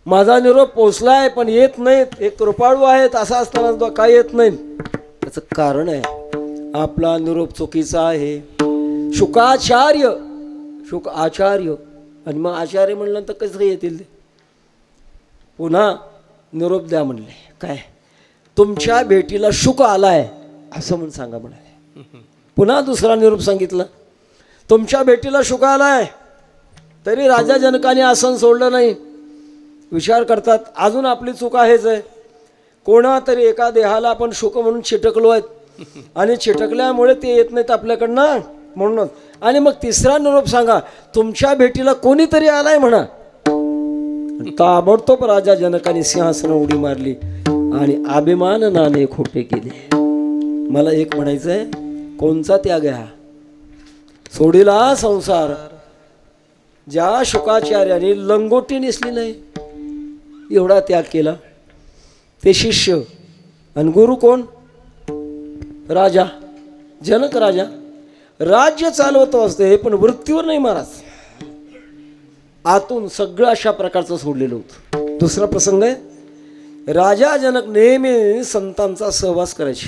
माझा निरोप पोचलाय पण येत नाहीत, एक कृपाळू आहेत असं असताना काय येत नाही. त्याचं कारण आहे आपला निरोप चुकीचा आहे. शुकाचार्य शुक आचार्य, आणि मग आचार्य म्हणलं तर कसं येतील ते. पुन्हा निरोप द्या म्हणले, काय तुमच्या भेटीला शुक आलाय असं म्हणून सांगा म्हणाले. पुन्हा दुसरा निरोप सांगितलं, तुमच्या भेटीला शुक आलाय. तरी राजा जनकाने आसन सोडलं नाही. विचार करतात अजून आपली चूक आहेच आहे. कोणातरी एका देहाला आपण शुक म्हणून चिटकलो आहेत, आणि चिटकल्यामुळे ते येत नाहीत आपल्याकडनं म्हणून. आणि मग तिसरा निरोप सांगा, तुमच्या भेटीला कोणीतरी आलाय म्हणा. ताबडतोब राजा जनकाने सिंहासन उडी मारली आणि अभिमान नाने खोटे केले. मला एक म्हणायचं आहे, कोणचा त्याग आहे हा? सोडीला संसार. ज्या शुकाचार्याने लंगोटी नेसली नाही एवढा त्याग केला, ते शिष्य. आणि गुरु कोण? राजा जनक. राजा राज्य चालवतो असते पण वृत्तीवर नाही महाराज. आतून सगळं अशा प्रकारचं सोडलेलं होतं. दुसरा प्रसंग आहे, राजा जनक नेहमी संतांचा सहवास करायचे.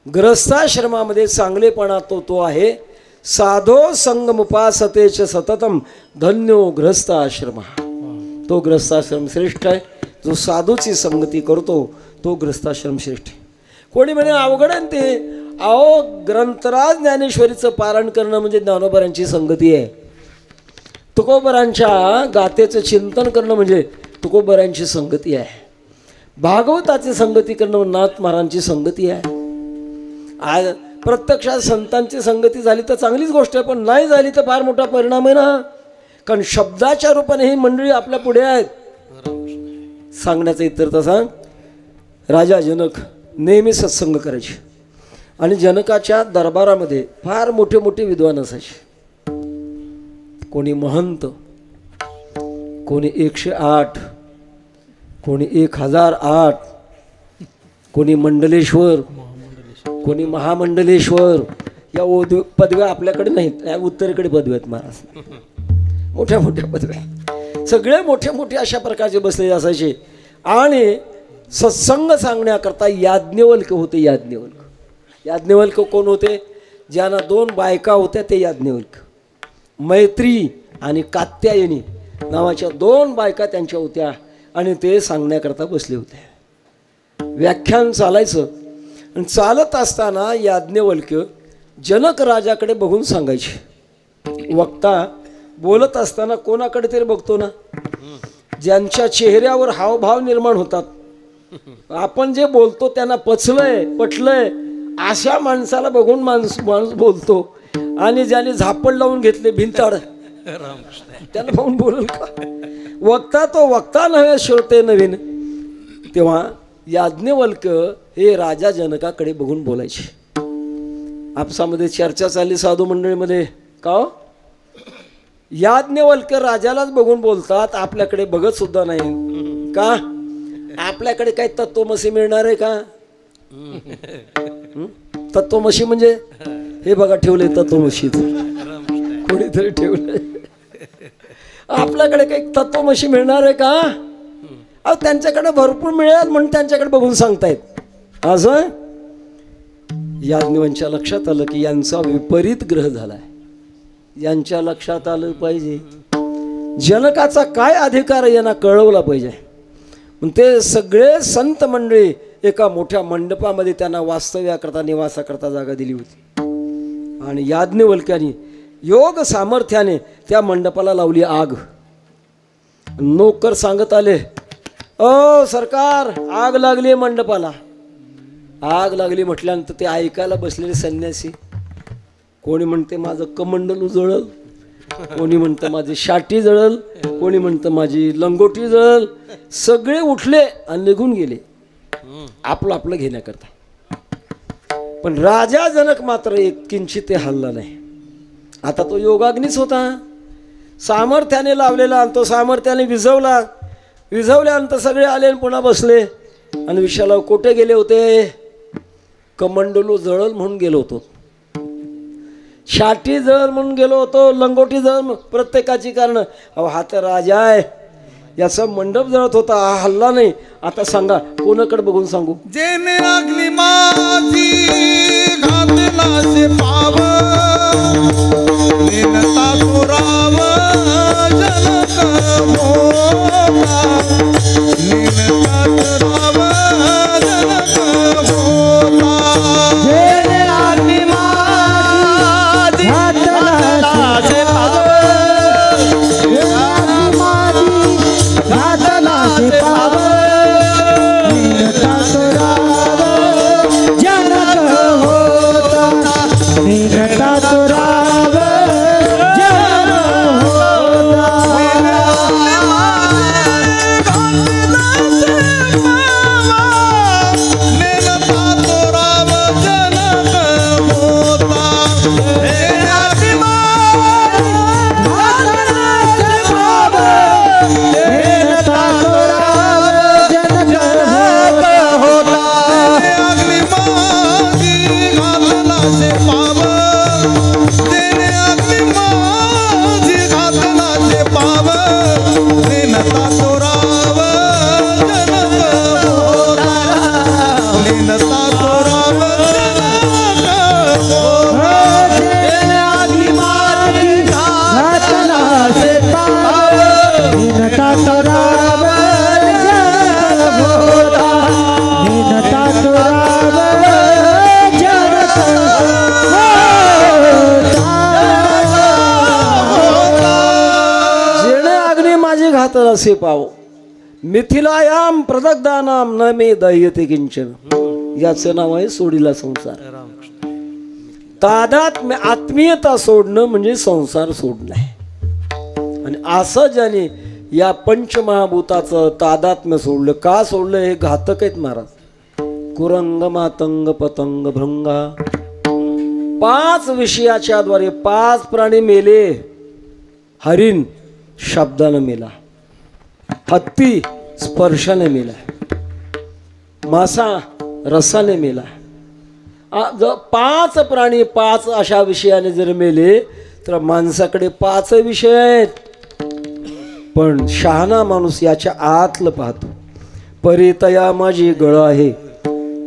ग्रस्थाश्रमामध्ये चांगलेपणा तो आहे, साधो संगमुपासतेच सततम धन्यो ग्रस्थाश्रम. तो ग्रस्थाश्रम श्रेष्ठ आहे. जो साधूची संगती करतो तो ग्रस्थाश्रम श्रेष्ठ आहे. कोणी म्हणे अवघड आहे ते. अहो ग्रंथराज ज्ञानेश्वरीचं पारायण करणं म्हणजे ज्ञानोबरांची संगती आहे. तुकोबरांच्या गाथेचं चिंतन करणं म्हणजे तुकोबरांची संगती आहे. भागवताची संगती करणं नाथ महाराजांची संगती आहे. आज प्रत्यक्षात संतांची संगती झाली तर चांगलीच गोष्ट आहे, पण नाही झाली तर फार मोठा परिणाम आहे ना. कारण शब्दाच्या रूपाने ही मंडळी आपल्या पुढे आहेत. सांगण्याचा इतर सांग, राजा जनक नेहमी सत्संग करायचे. आणि जनकाच्या दरबारामध्ये फार मोठे मोठे विद्वान असायचे. कोणी महंत, कोणी 108, कोणी 1008, कोणी मंडलेश्वर, कोणी महामंडलेश्वर. या पदव्या आपल्याकडे नाहीत, या उत्तरेकडे पदव्या आहेत महाराज. मोठ्या मोठ्या पदव्या सगळे मोठे मोठे अशा प्रकारचे बसले असायचे. आणि सत्संग सांगण्याकरता याज्ञवल्क होते. याज्ञवल्क कोण होते? ज्यांना 2 बायका होत्या ते याज्ञवल्क. मैत्री आणि कात्यायनी नावाच्या 2 बायका त्यांच्या होत्या, आणि ते सांगण्याकरता बसले होते. व्याख्यान चालायचं, आणि चालत असताना याज्ञवल्क्य जनक राजाकडे बघून सांगायचे. वक्ता बोलत असताना कोणाकडे तरी बघतो ना, ज्यांच्या चेहऱ्यावर हावभाव निर्माण होतात. आपण जे बोलतो त्यांना पटलंय अशा माणसाला बघून माणूस बोलतो. आणि ज्याने झापड लावून घेतले भिंताड त्याला बघून बोलल का? वक्ता तो वक्ता नव्हे, श्रोते नवीन. तेव्हा याज्ञवल्क हे राजा जनकाकडे बघून बोलायचे. आपसामध्ये चर्चा चालली साधू मंडळीमध्ये. का हो? याज्ञवल्क राजालाच बघून बोलतात, आपल्याकडे बघत सुद्धा नाही. का? आपल्याकडे काही तत्वमसी मिळणार आहे का? तत्वमसी म्हणजे हे बघा ठेवले तत्वमसी, कोणीतरी ठेवले. आपल्याकडे काही तत्वमसी मिळणार आहे का? अहो त्यांच्याकडे भरपूर मिळेल म्हणून त्यांच्याकडे बघून सांगतायत असं. याज्ञवंच्या लक्षात आलं की यांचा विपरीत ग्रह झालाय. यांच्या लक्षात आलं पाहिजे जनकाचा काय अधिकार यांना कळवला पाहिजे. मग ते सगळे संत मंडळी एका मोठ्या मंडपामध्ये त्यांना वास्तव्याकरता निवासाकरता जागा दिली होती आणि याज्ञवल्क्याने योग सामर्थ्याने त्या मंडपाला लावली आग. नोकर सांगत आले, ओ सरकार आग लागली मंडपाला. आग लागली म्हटल्यानंतर ते ऐकायला बसलेले संन्यासी, कोणी म्हणते माझं कमंडलू जळल, कोणी म्हणतं माझी शाटी जळल, कोणी म्हणतं माझी लंगोटी जळल. सगळे उठले आणि निघून गेले आपलं आपलं घेण्याकरता. पण राजा जनक मात्र एक किंचित ते हलला नाही. आता तो योगाग्नीच होता, सामर्थ्याने लावलेला आणि तो सामर्थ्याने विझवला. विझवल्यानंतर सगळे आले आणि पुन्हा बसले आणि विशाला कोठे गेले होते? कमंडलू जळल म्हणून गेलो होतो, शाटी जळ म्हणून गेलो होतो, लंगोटी जळ. प्रत्येकाची कारण. अहो हा तर राजा आहे, याचा मंडप जळत होता, हा हल्ला नाही. आता सांगा कोणाकडे बघून सांगू? जेने अग्नि माझी घातला से पाव नेनता तो राव जनक मोठा नेनता तो राव जनक मोठा. जेने अग्नि माझी घातला से पाव घातला से पाव नीनता तो राव जनक होता नीनता तो राव जनक असे पाव मिथिलायाम प्रदग्धानाम न मे दह्यते किंचन. याचं नाव आहे सोडीला संसार. तादात्म्य आत्मीयता सोडणं म्हणजे संसार सोडणं आहे. आणि असं ज्याने या पंचमहाभूताचं तादात्म्य सोडलं, का सोडलं? हे घातक आहेत महाराज. कुरंग मातंग पतंग भृंगा. 5 विषयाच्या द्वारे 5 प्राणी मेले. हरिण शब्दानं मेला, हत्ती स्पर्शाने मेला, मासा रसाने मेला. 5 प्राणी 5 अशा विषयाने जर मेले तर माणसाकडे 5 विषय आहेत. पण शहाणा माणूस याच्या आतलं पाहतो. परितया माझी गळ आहे,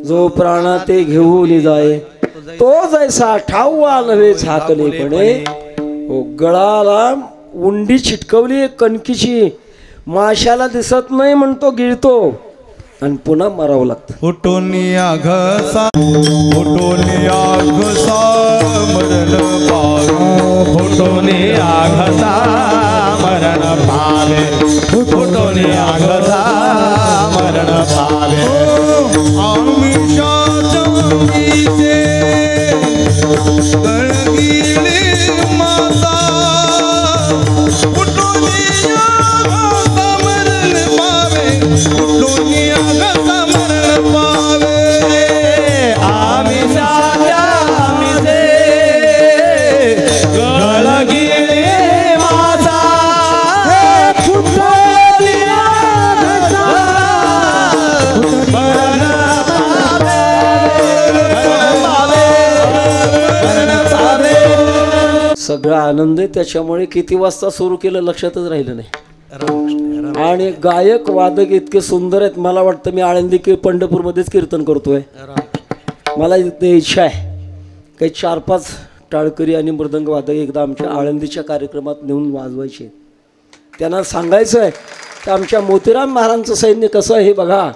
जो प्राणा ते घेऊन जाय, तो जैसा ठाऊवा नव्हे झाकलेपणे. हो, गळाला उंडी छिटकवली कणकीची, माशाला दिसत नाही म्हणतो गिळतो आणि पुन्हा मरावं लागतं. फुटोनिया घसा फुटोनिया घसा मरण पावे फुटोनिया घसा मरण पावे फुटोनिया घसा मरण पावे. आमिषाच्या मीचे गळगिले माता फुटोनिया घसा मरण पावे फुटोनिया घसा मरण पावे. आमिषाच्या मीचे गळगिले माता फुटोनिया घसा मरण सगळा आनंद आहे. त्याच्यामुळे किती वाजता सुरू केलं लक्षातच राहिलं नाही. आणि गायक वादक इतके सुंदर आहेत. मला वाटतं मी आळंदी पंढरपूरमध्येच कीर्तन करतोय. मला इथे इच्छा आहे काही 4-5 टाळकरी आणि मृदंग वादक एकदा आमच्या आळंदीच्या कार्यक्रमात नेऊन वाजवायचे. त्यांना सांगायचं आहे की आमच्या मोतीराम महाराजांचं सैन्य कसं आहे हे बघा.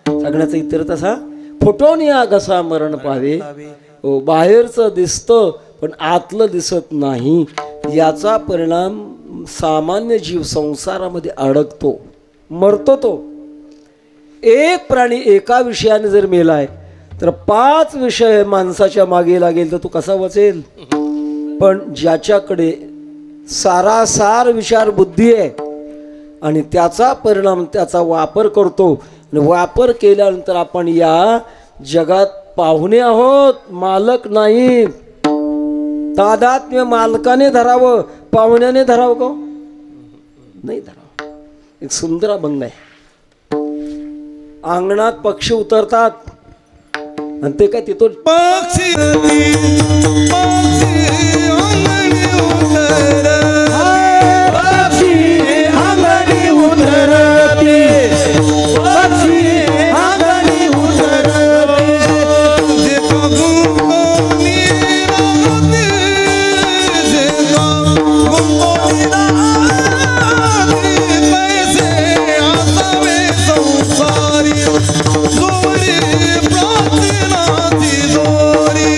सांगण्याचा इतर तसा फुटून या कसा मरण पावे. हो, बाहेरचं दिसतं पण आतलं दिसत नाही. याचा परिणाम सामान्य जीव संसारामध्ये अडकतो, मरतो. तो एक प्राणी एका विषयाने जर मेलाय तर 5 विषय माणसाच्या मागे लागेल तर तो कसा वाचेल. पण ज्याच्याकडे सारासार विचार बुद्धी आहे आणि त्याचा परिणाम त्याचा वापर करतो, वापर केल्यानंतर आपण या जगात पाहुणे आहोत, मालक नाही. तादात्म्य मालकाने धरावं, पाहुण्याने धरावं का नाही धरावं. एक सुंदर अभंग आहे. अंगणात पक्षी उतरतात आणि ते काय तिथून पक्षी अंगणी उतरते, पक्षी अंगणी उतरते, पक्षी अंगणी उतरते. जे गुंतोनी राहते, जे गुंतोनी राहते, पैसे असावे संसारी, जोडी प्रार्थनाची दोरी.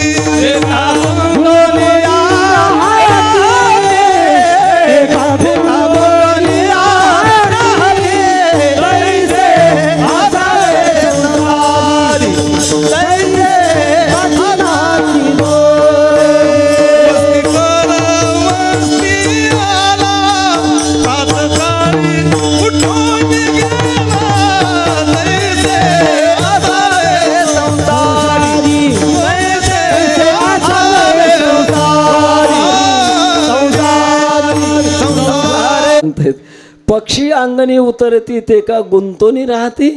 पक्षी अंगणी उतरती ते का गुंतोनी राहती.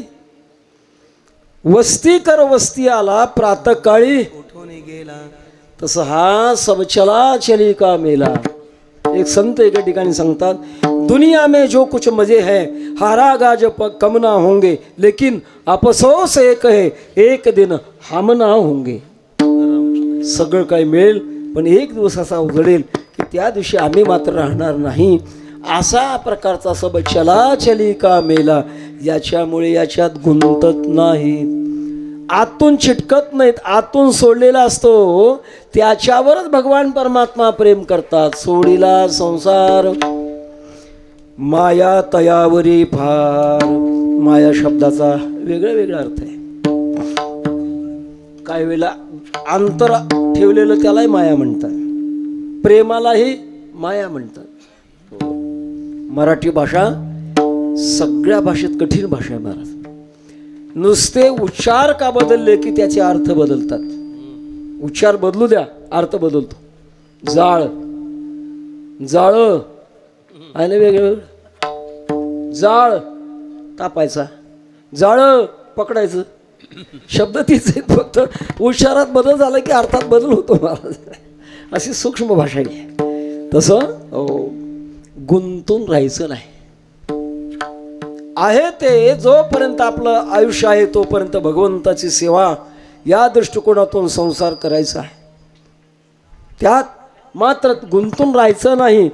वस्ती कर वस्ती आला प्रातःकाळी, तसं हा सब चला चली का मेला. एक संत एका ठिकाणी सांगतात, दुनिया में जो कुछ मजे हैं हारा गाज कम ना होंगे, लेकिन अफसोस एक है एक दिन हम ना होंगे. सगळं काही मिळेल पण एक दिवस असा उघडेल की त्या दिवशी आम्ही मात्र राहणार नाही. असा प्रकारचा सब चला चली का मेला. याच्यामुळे याच्यात गुंतत नाहीत, आतून चिटकत नाहीत. आतून सोडलेला असतो त्याच्यावरच भगवान परमात्मा प्रेम करतात. सोडीला संसार माया तयावरी फार. माया शब्दाचा वेगळा वेगळा अर्थ आहे. काही वेळेला अंतर ठेवलेलं त्यालाही माया म्हणतात, प्रेमालाही माया म्हणतात. मराठी भाषा सगळ्या भाषेत कठीण भाषा आहे. महाराज नुसते उच्चार का बदलले की त्याचे अर्थ बदलतात. उच्चार बदलू द्या, अर्थ बदलतो. जाळ, जाळ आहे ना वेगळं. जाळ तापायचा, जाळ पकडायचं, शब्द तीच आहेत, फक्त उच्चारात बदल झाला की अर्थात बदल होतो. महाराज अशी सूक्ष्म भाषा आहे. तसं गुंतून राहायचं नाही. आहे ते जोपर्यंत आपलं आयुष्य आहे तोपर्यंत भगवंताची सेवा या दृष्टिकोनातून संसार करायचा आहे. त्यात मात्र गुंतून राहायचं नाही.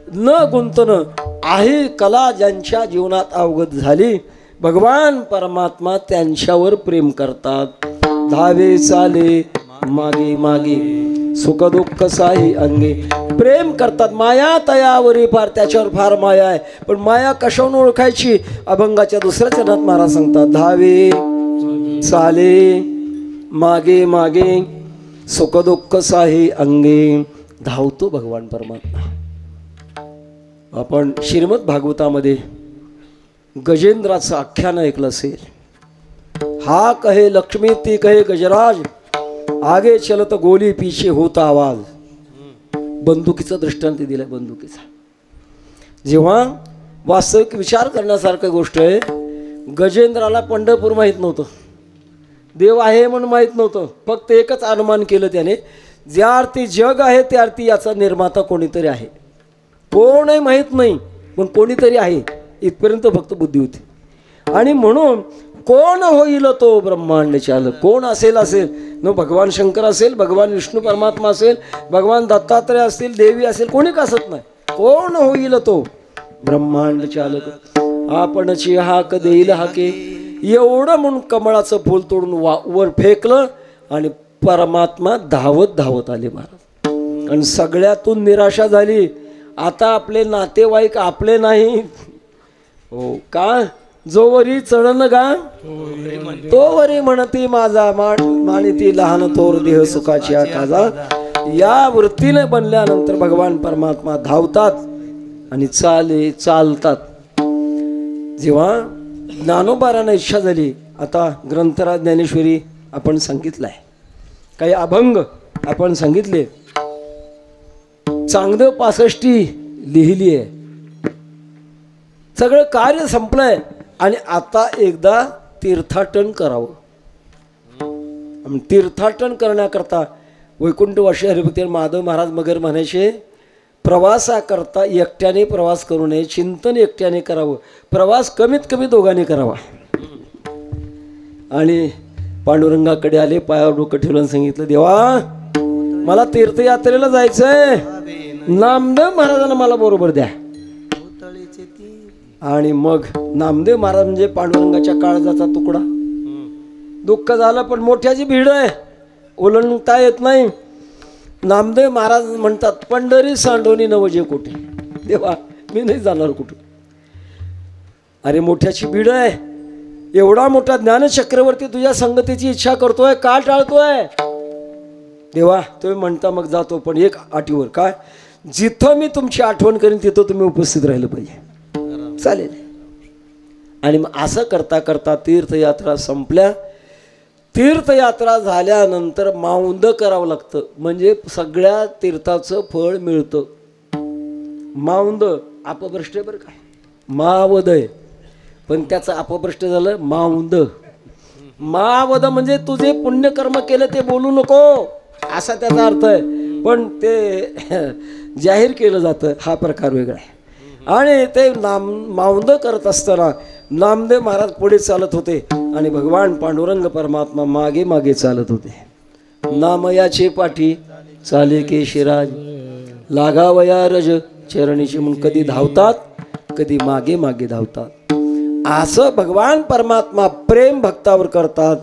न गुंतणं आहे कला ज्यांच्या जीवनात अवगत झाली. भगवान परमात्मा त्यांच्यावर प्रेम करतात. धावे चाले मागे मागे सुख दुःख साही अंगे. प्रेम करतात. माया तयावरी फार, त्याच्यावर फार माया आहे. पण माया कशावरून ओळखायची. अभंगाच्या दुसऱ्या चरणात महाराज सांगतात, धावे चाले मागे मागे सुख दुःख साही अंगे. धावतो भगवान परमात्मा. आपण श्रीमद भागवतामध्ये गजेंद्राचं आख्यान ऐकलं असेल. हा कहे लक्ष्मी ती कहे गजराज, आगे चलत गोली पीछे होता आवाज. बंदुकीचा दृष्टांत दिलाय. बंदुकीचा जेव्हा वास्तविक विचार करण्यासारखी गोष्ट आहे. गजेंद्राला पंढरपूर माहीत नव्हतं, देव आहे म्हणून माहीत नव्हतं. फक्त एकच अनुमान केलं त्याने, ज्या अर्थी जग आहे त्या अर्थी याचा निर्माता कोणीतरी आहे. पूर्ण माहीत नाही पण कोणीतरी आहे. इथपर्यंत फक्त बुद्धी होती. आणि म्हणून कोण होईल तो ब्रह्मांड चालक, कोण असेल न भगवान शंकर असेल, भगवान विष्णू परमात्मा असेल, भगवान दत्तात्रय असतील, देवी असेल, कोणी कसत नाही. कोण होईल तो ब्रह्मांड चालक, आपणची हाक देईल हाके. एवढं म्हणून कमळाचं फूल तोडून वर फेकलं आणि परमात्मा धावत धावत आले महाराज. आणि सगळ्यातून निराशा झाली. आता आपले नातेवाईक आपले नाही हो का, जोवरी चढन गा तोवरी म्हणती माझा माणिती लहान थोर देह सुखाची काजा. या वृत्तीने बनल्यानंतर भगवान परमात्मा धावतात आणि चालतात. जेव्हा ज्ञानोबारांना इच्छा झाली, आता ग्रंथराज ज्ञानेश्वरी आपण सांगितलाय, काही अभंग आपण सांगितले, चांगदेव 65 लिहिली आहे, सगळं कार्य संपलंय आणि आता एकदा तीर्थाटन करावं. तीर्थाटन करण्याकरता वैकुंठवासी हरिभक्त माधव महाराज मगर म्हणायचे, प्रवासाकरता एकट्याने प्रवास करू नये, चिंतन एकट्याने करावं, प्रवास कमीत कमी दोघांनी करावा. आणि पांडुरंगाकडे आले, पायावर डोकं ठेवलं, सांगितलं देवा मला तीर्थयात्रेला जायचंय, नामदेव महाराजांना मला बरोबर द्या. आणि मग नामदेव महाराज म्हणजे पांडुरंगाच्या काळजाचा तुकडा. दुःख झालं पण मोठ्याची भीड आहे, ओलांडता येत नाही. नामदेव महाराज म्हणतात, पंढरी सांडोनी नवजे कोठे, देवा मी नाही जाणार कुठं. अरे मोठ्याची भीड आहे, एवढा मोठा ज्ञानचक्रवर्ती तुझ्या संगतीची इच्छा करतोय, का टाळतोय. देवा तुम्ही म्हणता मग जातो, पण एक अटीवर, काय, जिथं मी तुमची आठवण करीन तिथं तुम्ही उपस्थित राहिलं पाहिजे. चालेल. आणि मग असं करता करता तीर्थयात्रा संपल्या. तीर्थयात्रा झाल्यानंतर माऊंद करावं लागतं, म्हणजे सगळ्या तीर्थाचं फळ मिळतं. माऊंद अपभ्रष्ट बरं काय, मावदय, पण त्याचं अपभ्रष्ट झालं माऊंद. मावद म्हणजे तुझे पुण्यकर्म केलं ते बोलू नको असा त्याचा अर्थ आहे, पण ते जाहीर केलं जातं, हा प्रकार वेगळा आहे. आणि ते माऊंद करत असताना नामदेव महाराज पुढे चालत होते आणि भगवान पांडुरंग परमात्मा मागे मागे चालत होते. नामयाचे पाठी चाले के शिराज, लागावया रज चरणीची. म्हणून कधी धावतात, कधी मागे मागे धावतात. असं भगवान परमात्मा प्रेम भक्तावर करतात.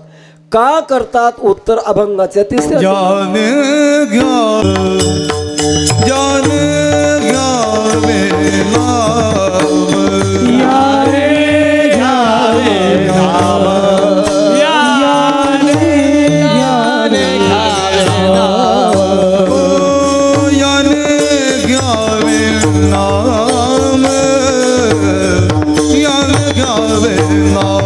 का करतात, उत्तर अभंगाच्या तिसऱ्या. जान घ्यावे नाम, याने घ्यावे नाम, याने घ्यावे नाम, याने घ्यावे नाम, याने घ्यावे नाम,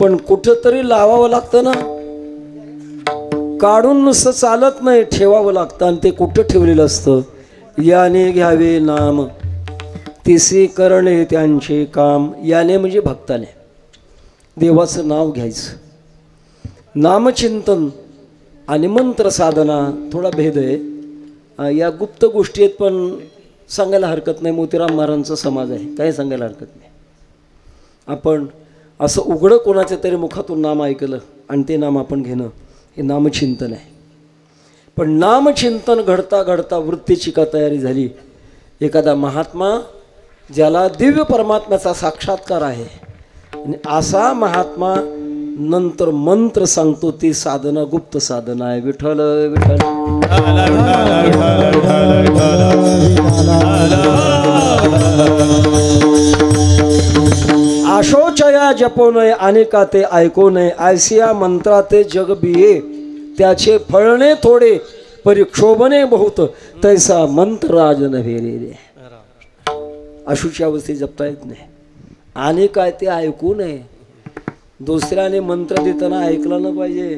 पण कुठंतरी लावावं लागतं ना. काढून नुसतं चालत नाही, ठेवावं लागतं. आणि ते कुठं ठेवलेलं असतं? याने घ्यावे नाम तिसे करणे त्यांचे काम. याने म्हणजे भक्ताने देवाचं नाव घ्यायचं. नामचिंतन आणि मंत्र साधना थोडा भेद आहे. या गुप्त गोष्टी आहेत, पण सांगायला हरकत नाही. मोतीराम महाराजांचा समाज आहे, काही सांगायला हरकत नाही. आपण असं उघडं कोणाच्या तरी मुखातून नाम ऐकलं आणि ते नाम आपण घेणं, हे नामचिंतन आहे. पण नामचिंतन घडता घडता वृत्तीची का तयारी झाली. एखादा महात्मा ज्याला दिव्य परमात्म्याचा साक्षात्कार आहे, आणि असा महात्मा नंतर मंत्र सांगतो. ती साधना गुप्त साधना आहे. विठ्ठल विठ्ठल आशोचया जपो नये अनेका ते ऐको नये. ऐसिया मंत्रा ते जग बिये त्याचे फळणे थोडे परिक्षोभने बहुत तैसा मंत्र राज नव्हे रे. अशुची अवस्थेत जपता येत नाही. आणि काय ते ऐकू नये. दुसऱ्याने मंत्र देताना ऐकलं न पाहिजे.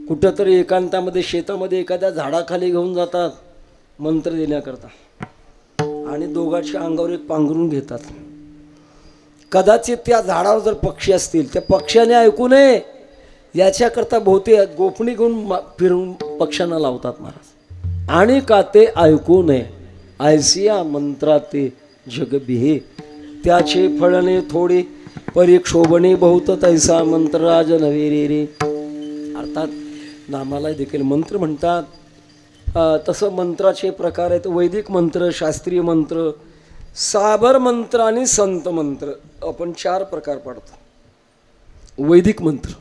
कुठंतरी एकांतामध्ये शेतामध्ये एखाद्या झाडाखाली घेऊन जातात मंत्र देण्याकरता, आणि दोघांच्या अंगावर एक पांघरून घेतात. कदाचित त्या झाडावर जर पक्षी असतील, त्या पक्ष्याने ऐकू नये याच्याकरता बहुतेक गोफणी घेऊन फिरून पक्ष्यांना लावतात महाराज. आणि का ते ऐकू नये ऐसिया मंत्रा ते जग बिहे त्याचे फळणे थोडे परिक्षोभणे बहुत तैसा मंत्रराज नव्हे रे. अर्थात नामाला देखील मंत्र म्हणतात. तसं मंत्राचे प्रकार आहेत. वैदिक मंत्र, शास्त्रीय मंत्र, साबर मंत्र आणि संत मंत्र. आपण 4 प्रकार पाडतो. वैदिक मंत्र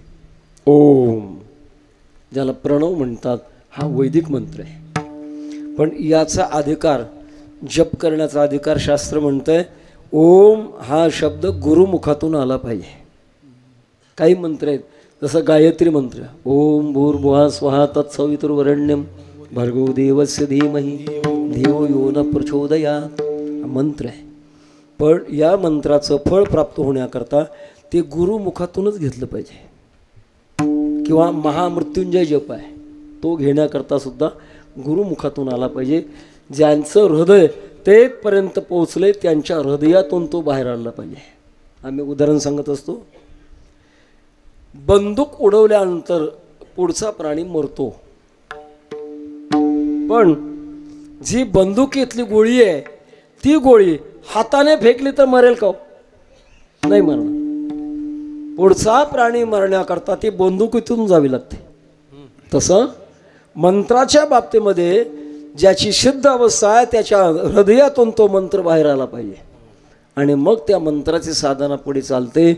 ओम, ज्याला प्रणव म्हणतात, हा वैदिक मंत्र आहे. पण याचा अधिकार, जप करण्याचा अधिकार शास्त्र म्हणतंय ओम हा शब्द गुरुमुखातून आला पाहिजे. काही मंत्र आहेत जसं गायत्री मंत्र, ओम भूर्भुवः स्वः तत्सवितुर्वरेण्यं भर्गो देवस्य धीमहि धियो यो न प्रचोदयात् मंत्र आहे. पण या मंत्राचं फळ प्राप्त होण्याकरता ते गुरुमुखातूनच घेतलं पाहिजे. किंवा महामृत्युंजय जप आहे, तो घेण्याकरता सुद्धा गुरुमुखातून आला पाहिजे. ज्यांचं हृदय तेथपर्यंत पोहोचले त्यांच्या हृदयातून तो बाहेर आला पाहिजे. आम्ही उदाहरण सांगत असतो. बंदूक उडवल्यानंतर पुढचा प्राणी मरतो, पण जी बंदुकीतली गोळी आहे ती गोळी हाताने फेकली तर मरेल का? नाही मरणार. पुढचा प्राणी मरण्याकरता ती बंदुकीतून जावी लागते. तसं मंत्राच्या बाबतीमध्ये ज्याची सिद्ध अवस्था आहे त्याच्या हृदयातून तो मंत्र बाहेर आला पाहिजे, आणि मग त्या मंत्राची साधना पुढे चालते.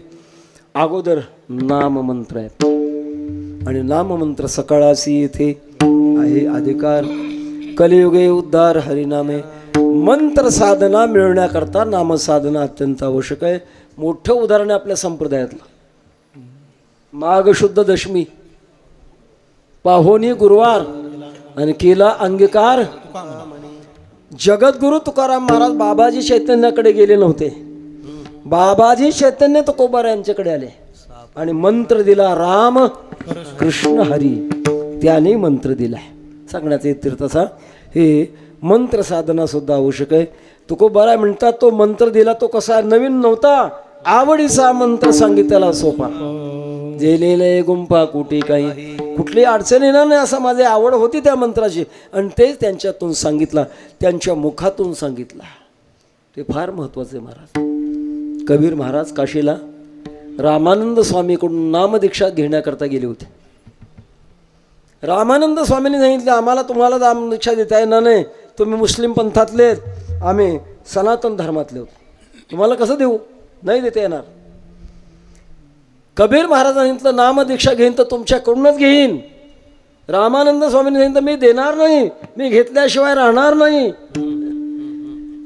अगोदर नाममंत्र आहे, आणि नाममंत्र सकाळासी येथे आहे अधिकार. कलियुगे उद्धार हरिनामे. मंत्र साधना मिळवण्याकरता नामसाधना अत्यंत आवश्यक आहे. मोठं उदाहरण आहे आपल्या संप्रदायातलं. माघ शुद्ध दशमी, पाहोनी गुरुवार, आणि केला अंगीकार. जगद्गुरु तुकाराम महाराज बाबाजी चैतन्याकडे गेले नव्हते. बाबाजी चैतन्य तुकोबार यांच्याकडे आले आणि मंत्र दिला राम कृष्ण हरी. त्याने मंत्र दिलाय. सांगण्याचा तीर्थ असा हे मंत्र साधना सुद्धा आवश्यक आहे. तुकोबारा म्हणतात तो मंत्र दिला तो कसा नवीन नव्हता, आवडीचा मंत्र सांगितला सोपा. जेलेले गुंफा कुठे काही कुठली अडचण येणार नाही असा माझी आवड होती त्या मंत्राची, आणि तेच त्यांच्यातून सांगितला, त्यांच्या मुखातून सांगितला. ते फार महत्त्वाचे. महाराज कबीर महाराज काशीला रामानंद स्वामीकडून नामदीक्षा घेण्याकरता गेले होते. रामानंद स्वामींनी सांगितलं आम्हाला तुम्हाला नामदीक्षा देता येणार नाही, तुम्ही मुस्लिम पंथातले, आम्ही सनातन धर्मातले होतो, तुम्हाला कसं देऊ, नाही देता येणार. कबीर महाराजांनी सांगितलं नामदीक्षा घेईन तर तुमच्याकडूनच घेईन. रामानंद स्वामींनी सांगितलं मी देणार नाही, मी घेतल्याशिवाय राहणार नाही.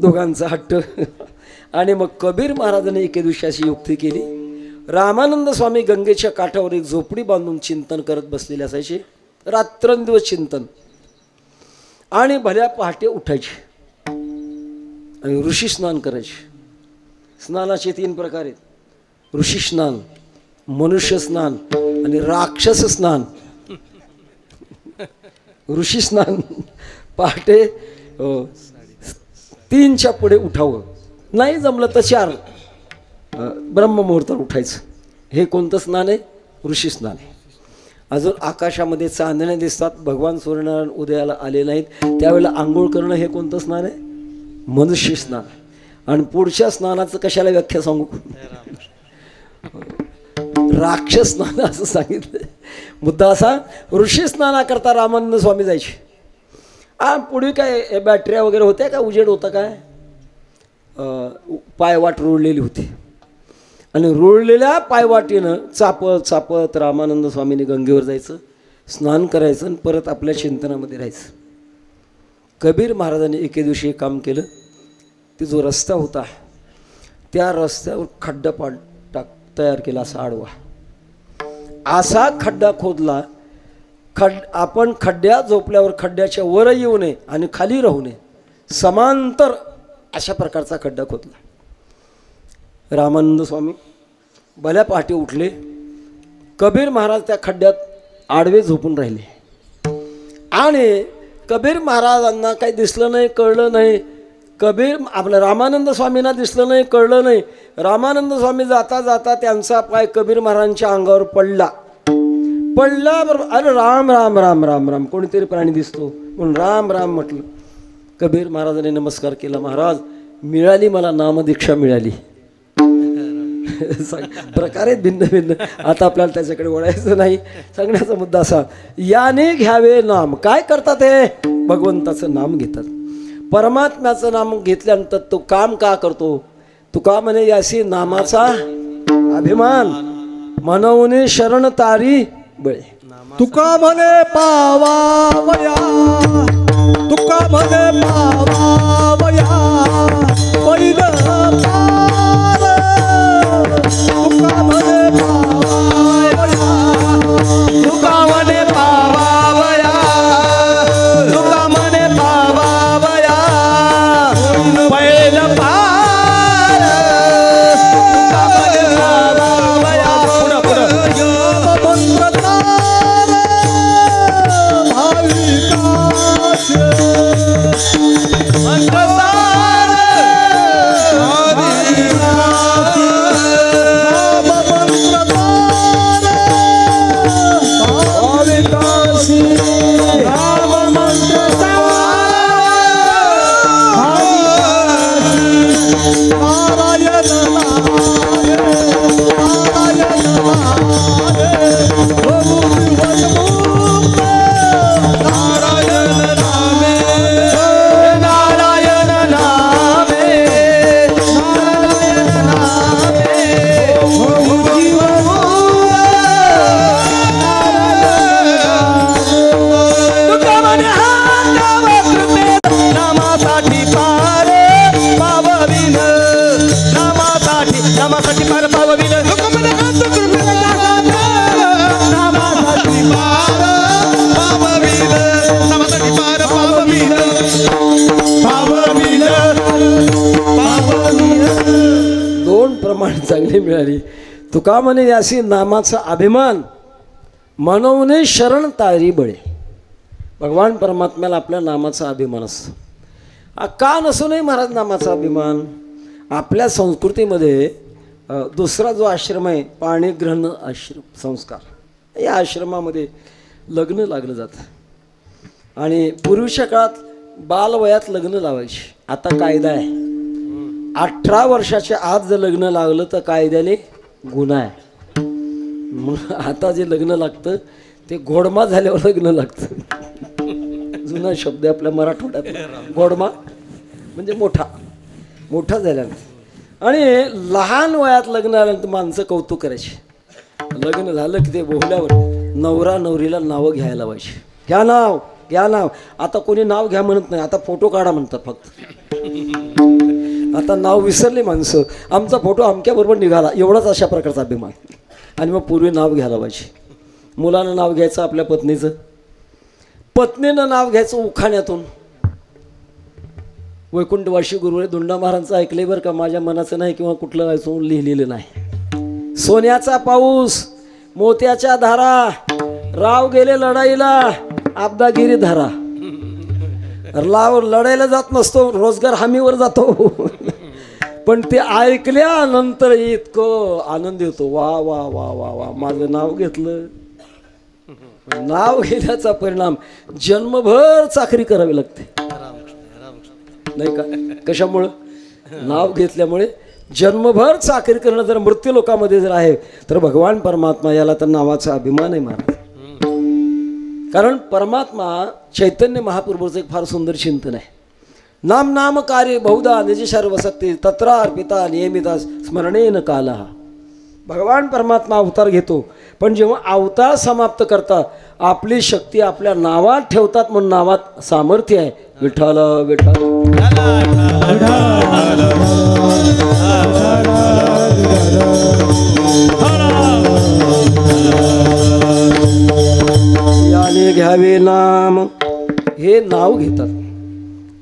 दोघांचा हट्ट. आणि मग कबीर महाराजांनी एके दिवशी अशी युक्ती केली. रामानंद स्वामी गंगेच्या काठावर एक झोपडी बांधून चिंतन करत बसलेले असायचे, रात्रंदिवस चिंतन. आणि भल्या पहाटे उठायचे आणि ऋषी स्नान करायचे. स्नानाचे 3 प्रकार आहेत: ऋषी स्नान, मनुष्य स्नान आणि राक्षस स्नान. ऋषी स्नान पहाटे 3च्या पुढे उठावं, नाही जमलं तर 4 ब्रह्ममुहूर्तात उठायचं. हे कोणतं स्नान आहे? ऋषी स्नान आहे. अजून आकाशामध्ये चांदण्या दिसतात, भगवान सूर्यनारायण उदयाला आले नाहीत, त्यावेळेला आंघोळ करणं हे कोणतं स्नान आहे? मनुष्य स्नान. आणि पुढच्या स्नानाचं कशाला व्याख्या सांगू? राक्षस स्नान असं सांगितलं. मुद्दा असा, ऋषी स्नानाकरता रामानंद स्वामी जायचे. पुढे काय बॅटऱ्या वगैरे होत्या का? उजेड होता काय? पायवाट रुळलेली होती आणि रुळलेल्या पायवाटीनं चापत चापत रामानंद स्वामींनी गंगेवर जायचं, स्नान करायचं आणि परत आपल्या चिंतनामध्ये राहायचं. कबीर महाराजांनी एके दिवशी एक काम केलं. ते जो रस्ता होता त्या रस्त्यावर खड्डा तयार केला, असा आडवा असा खड्डा खोदला. आपण खड्ड्यात झोपल्यावर खड्ड्याच्या वर येऊ नये आणि खाली राहू नये, समांतर अशा प्रकारचा खड्डा खोदला. रामानंद स्वामी भल्या पहाटे उठले. कबीर महाराज त्या खड्ड्यात आडवे झोपून राहिले आणि कबीर महाराजांना काही दिसलं नाही, कळलं नाही. आपल्या रामानंद स्वामींना दिसलं नाही, कळलं नाही. रामानंद स्वामी जाता जाता त्यांचा पाय कबीर महाराजांच्या अंगावर पडला. बरोबर, अरे राम राम राम राम राम, कोणीतरी प्राणी दिसतो म्हणून राम राम म्हटलं. कबीर महाराजांनी नमस्कार केला. महाराज, मिळाली मला नामदीक्षा मिळाली. प्रकारे भिन्न भिन्न, आता आपल्याला त्याच्याकडे वळायचं नाही. सांगण्याचा मुद्दा असा, याने घ्यावे नाम. काय करतात हे? भगवंताचं नाम घेतात. परमात्म्याचं नाम घेतल्यानंतर तो काम का करतो? तुका म्हणे, यासी नामाचा अभिमान, मनवणे शरण तारी बळे. तुका म्हणे पावावया, तुका म्हणे पावावया पहिलं पार, तुका म्हणे पावावया, तुका म्हणे पावावया, तुका म्हणे पावावया पहिलं पार, तुका म्हणे पावावया. पुढं चांगली मिळाली. तुका म्हणे, यासी नामाचा अभिमान, मनवणे शरण तारी बळे. भगवान परमात्म्याला आपल्या नामाचा अभिमान असतो. का नसू नये महाराज नामाचा अभिमान? आपल्या संस्कृतीमध्ये दुसरा जो आश्रम आहे, पाणीग्रहण आश्रम संस्कार, या आश्रमामध्ये लग्न लागलं जातं आणि पूर्वीच्या काळात बालवयात लग्न लावायचे. आता कायदा आहे, 18 वर्षाच्या आत जर लग्न लागलं तर कायद्याने गुन्हा आहे. म्हणून आता जे लग्न लागतं ते घोडमा झाल्यावर लग्न लागतं. जुना शब्द आपल्या मराठवाड्यात, घोडमा म्हणजे मोठा झाल्यानंतर. आणि लहान वयात लग्न आल्यानंतर माणसं कौतुक करायची. लग्न झालं की ते बोहल्यावर नवरा नवरीला नावं घ्यायला लावायची. घ्या नाव, घ्या नाव. आता कोणी नाव घ्या म्हणत नाही, आता फोटो काढा म्हणतात फक्त. आता नाव विसरले माणसं. आमचा फोटो अमक्याबरोबर निघाला, एवढाच अशा प्रकारचा अभिमान. आणि मग पूर्वी नाव घ्यायला पाहिजे. मुलानं नाव घ्यायचं आपल्या पत्नीचं, पत्नीनं नाव घ्यायचं उखाण्यातून. वैकुंठवासी गुरुवारी दोंडा महाराजांचं ऐकलंय बरं का, माझ्या मनाचं नाही किंवा कुठलं वाचून लिहिलेलं नाही. सोन्याचा पाऊस, मोत्याच्या धारा, राव गेले लढाईला, आपदागिरी धरा. लढायला जात नसतो, रोजगार हमीवर जातो. पण ते ऐकल्यानंतर इतकं आनंद येतो. वा वा वा वा वा, माझं नाव घेतलं. नाव घेण्याचा परिणाम जन्मभर चाकरी करावी लागते, नाही का? कशामुळं? नाव घेतल्यामुळे जन्मभर चाकरी करणं जर मृत्यू लोकांमध्ये जर आहे तर भगवान परमात्मा याला तर नावाचा अभिमान आहे महाराज. कारण परमात्मा चैतन्य महाप्रभूचं एक फार सुंदर चिंतन आहे. नाम नाम कार्य बहुधा निजशर वसते तत्रा अर्पिता नियमिता स्मरणेन काला. भगवान परमात्मा अवतार घेतो, पण जेव्हा अवतार समाप्त करतात आपली शक्ती आपल्या नावात ठेवतात, म्हणून नावात सामर्थ्य आहे. विठ्ठल विठ्ठल याने घ्यावे नाम. हे नाव घेतात,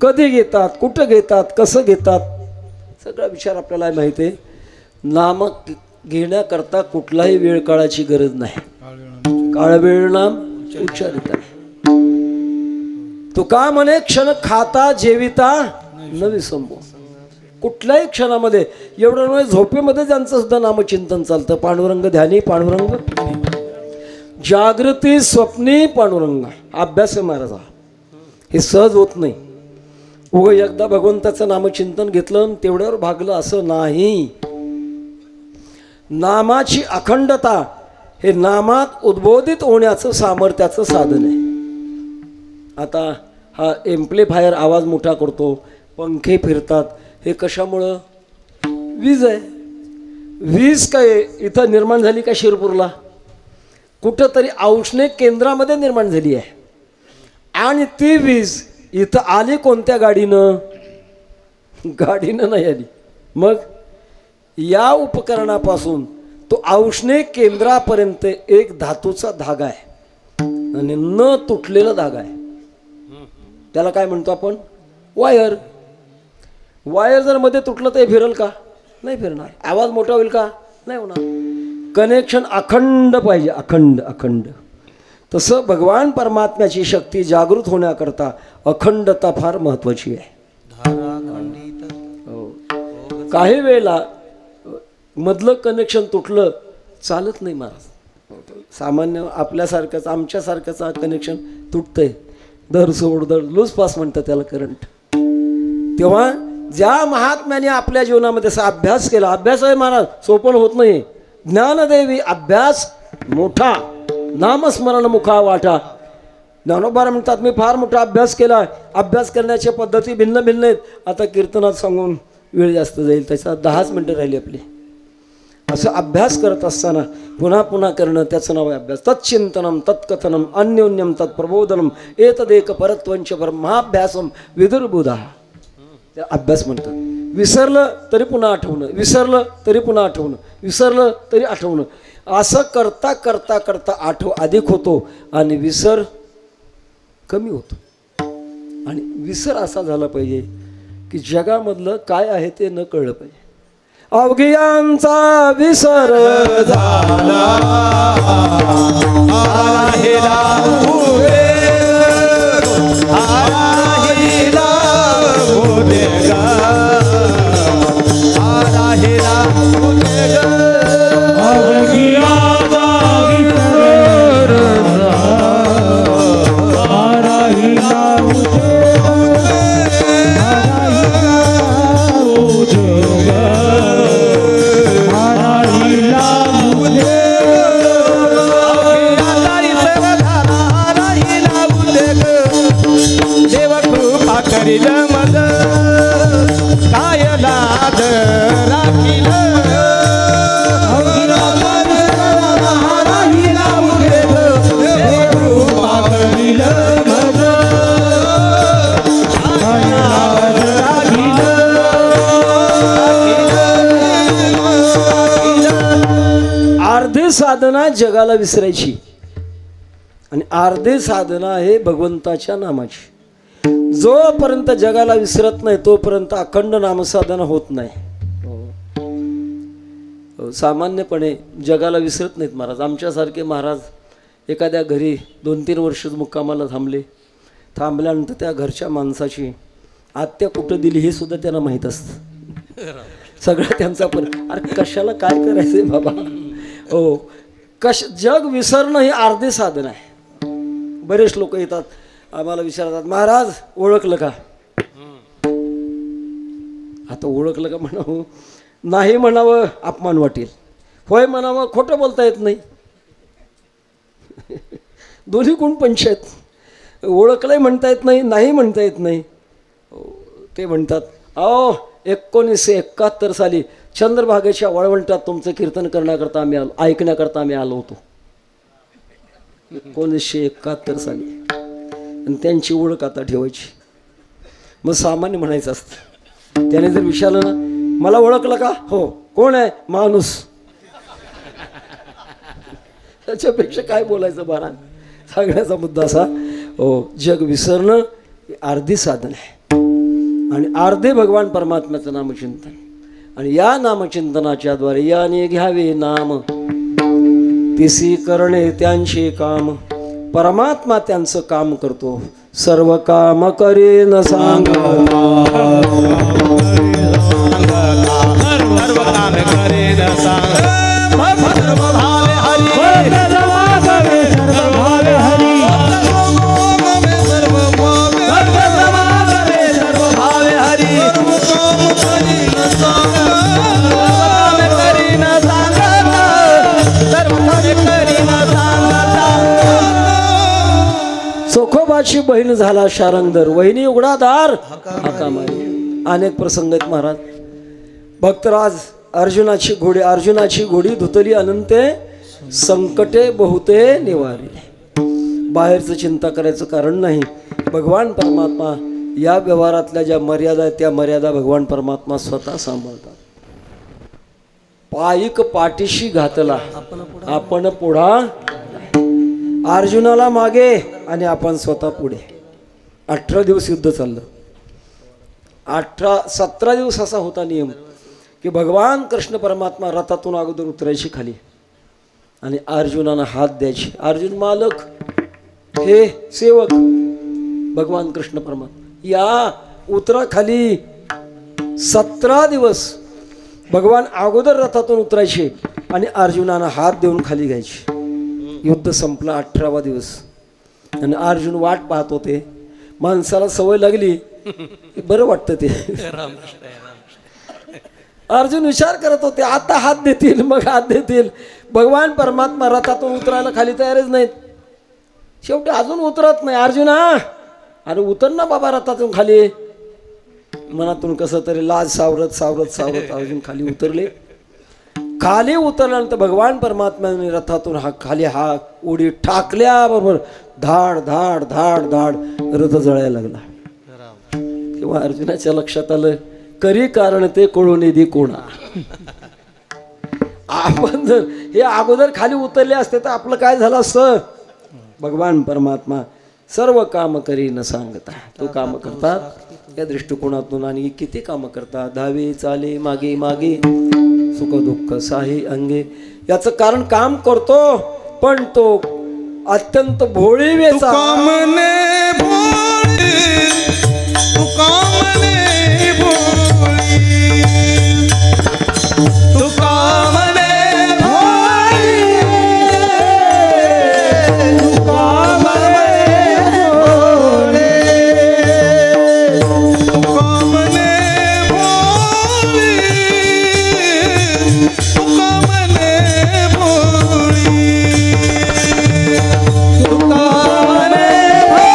कधी घेतात, कुठं घेतात, कसं घेतात, सगळा विचार आपल्याला माहिती आहे. नाम घेण्याकरता कुठलाही वेळ काळाची गरज नाही. काळ वेळ नाम उच्चारिता. तुका म्हणे क्षण खाता जेविता न विसंबो. कुठल्याही क्षणामध्ये, एवढं नव्हे झोपेमध्ये ज्यांचं सुद्धा नामचिंतन चालतं. पांडुरंग ध्यानी पांडुरंग जागृती स्वप्नी पांडुरंग. अभ्यास आहे महाराजा, हे सहज होत नाही. उग एकदा भगवंताचं नामचिंतन घेतलं आणि तेवढ्यावर भागलं असं नाही. नामाची अखंडता हे नामात उद्बोधित होण्याचं सामर्थ्याचं साधन आहे. आता हा एम्प्लिफायर आवाज मोठा करतो, पंखे फिरतात, हे कशामुळं? वीज आहे. वीज काय इथं निर्माण झाली का शिरपूरला? कुठंतरी औष्णिक केंद्रामध्ये निर्माण झाली आहे. आणि ती वीज इथं आली कोणत्या गाडीनं? गाडीनं नाही आली. मग या उपकरणापासून तो औष्णिक केंद्रापर्यंत एक धातूचा धागा आहे आणि न तुटलेला धागा आहे. त्याला काय म्हणतो आपण? वायर. वायर जर मध्ये तुटलं तर फिरल का? नाही फिरणार. आवाज मोठा होईल का? नाही होणार. कनेक्शन अखंड पाहिजे, अखंड अखंड. तसं भगवान परमात्म्याची शक्ती जागृत होण्याकरता अखंडता फार महत्वाची आहे. काही वेळेला मधलं कनेक्शन तुटलं चालत नाही महाराज. सामान्य आपल्यासारखंच आमच्यासारखंच कनेक्शन तुटतंय. दर सोड दर लूज पास म्हणतात त्याला करंट. तेव्हा ज्या महात्म्याने आपल्या जीवनामध्ये असा अभ्यास केला, अभ्यास आहे महाराज, सोपं होत नाही. ज्ञानदेवी अभ्यास मोठा, नामस्मरण मुखा वाटा. ज्ञानोबा म्हणतात मी फार मोठा अभ्यास केला. अभ्यास करण्याच्या पद्धती भिन्न भिन्न आहेत. आता कीर्तनात सांगून वेळ जास्त जाईल, त्याचा 10 मिनटं राहिली आपली. असं अभ्यास करत असताना पुन्हा पुन्हा करणं, त्याचं नाव आहे अभ्यास. तच्चिंतनम तत्कथनम अन्योन्यम तत्प्रबोधनम एतदेक परत्वंच ब्रह्माभ्यासम विदुर्बुधा. त्या अभ्यास म्हणतात. विसरलं तरी पुन्हा आठवणं, विसरलं तरी पुन्हा आठवणं, विसरलं तरी आठवणं. असं करता करता करता आठव अधिक होतो आणि विसर कमी होतो. आणि विसर असा झाला पाहिजे की जगामधलं काय आहे ते न कळलं पाहिजे. अवघियांचा विसर झाला साधना जगाला विसरायची आणि अर्धी साधना आहे भगवंताच्या नामाची. जोपर्यंत जगाला विसरत नाही तोपर्यंत अखंड नामसाधना होत नाही. सामान्यपणे जगाला विसरत नाहीत महाराज. आमच्यासारखे महाराज एखाद्या घरी 2-3 वर्ष मुक्कामाला थांबल्यानंतर त्या घरच्या माणसाची आत्या कुठं दिली हे सुद्धा त्यांना माहीत असतं. सगळं त्यांचा अरे कशाला काय करायचंय बाबा. हो, जग विसरणं हे अर्धे साधन आहे. बरेच लोक येतात आम्हाला विचारतात, महाराज ओळखलं का? आता ओळखलं का म्हणावं, नाही म्हणावं अपमान वाटेल, होय म्हणावं खोटं बोलता येत नाही. दोन्ही गुण पंचायत. ओळखलंय म्हणता येत नाही, नाही म्हणता येत नाही. ते म्हणतात, अहो 1971 साली चंद्रभागेच्या वळवंटात तुमचं कीर्तन करण्याकरता आम्ही आलो, ऐकण्याकरता आम्ही आलो होतो. 1971 साली. आणि त्यांची ओळख आता ठेवायची. मग सामान्य म्हणायचं असतं. त्याने जर विचारलं ना, मला ओळखलं का? हो. कोण आहे? माणूस. त्याच्यापेक्षा काय बोलायचं बारा. सांगण्याचा मुद्दा असा, हो, जग विसरणं अर्धी साधन आहे आणि अर्धे भगवान परमात्म्याचं नामचिंतन. आणि या नामचिंतनाच्या द्वारे याने घ्यावे नाम, तिसी करणे त्यांचे काम. परमात्मा त्यांचं काम करतो. सर्व काम करे न सांग, सर्व काम करे न सांग. सर्व भावे हरी, सर्व भावे हरी, सर्व भावे हरी. सोखोबाची बहीण झाला शारंगधर, वहिनी उघडादार हाका मारी. अनेक प्रसंग आहेत महाराज. भक्तराज अर्जुनाची घोडी धुतली अनंते, संकटे बहुते निवारी. बाहेरचं चिंता करायचं कारण नाही. भगवान परमात्मा या व्यवहारातल्या ज्या मर्यादा आहेत त्या मर्यादा भगवान परमात्मा स्वतः सांभाळतात. पायिक पाठीशी घातला आपण पुढा, अर्जुनाला मागे आणि आपण स्वतः पुढे. 18 दिवस युद्ध चाललं. 17 दिवस असा होता नियम की भगवान कृष्ण परमात्मा रथातून अगोदर उतरायची खाली आणि अर्जुनानं हात द्यायचे. अर्जुन मालक, हे सेवक भगवान कृष्ण परमात्मा या उतरा खाली. 17 दिवस भगवान अगोदर रथातून उतरायचे आणि अर्जुनानं हात देऊन खाली घ्यायचे. युद्ध संपलं 18वा दिवस आणि अर्जुन वाट पाहत होते. माणसाला सवय लागली बरं वाटतं ते. अर्जुन विचार करत होते, आता हात देतील मग हात देतील. भगवान परमात्मा रथातून उतरायला खाली तयारच नाहीत. शेवटी अजून उतरत नाही. अर्जुना अरे उतर ना बाबा रथातून खाली. मनातून कसं तरी लाज सावरत सावरत सावरत अर्जुन खाली उतरले. खाली उतरल्यानंतर भगवान परमात्म्याने रथातून खाली उडी टाकल्याबरोबर धाड धाड धाड धाड रथ जळायला लागला. तेव्हा अर्जुनाच्या लक्षात आलं, करी कारण ते कळून कोणा. आपण जर हे अगोदर खाली उतरले असते तर आपलं काय झालं असतं. भगवान परमात्मा सर्व काम करी न सांगता तो काम करतात. या दृष्टिकोनातून आणि किती कामं करतात. धावे चाले मागे मागे, सुख दुःख साही अंगे. याचं कारण काम करतो पण तो अत्यंत भोळी वेचा. तुकामने भोळी, तुकामने भोळी, तुकामने भोळी, तुकामने भोळी, तुकामने भोळी, तुकामने भोळी. तुकामने भोळी.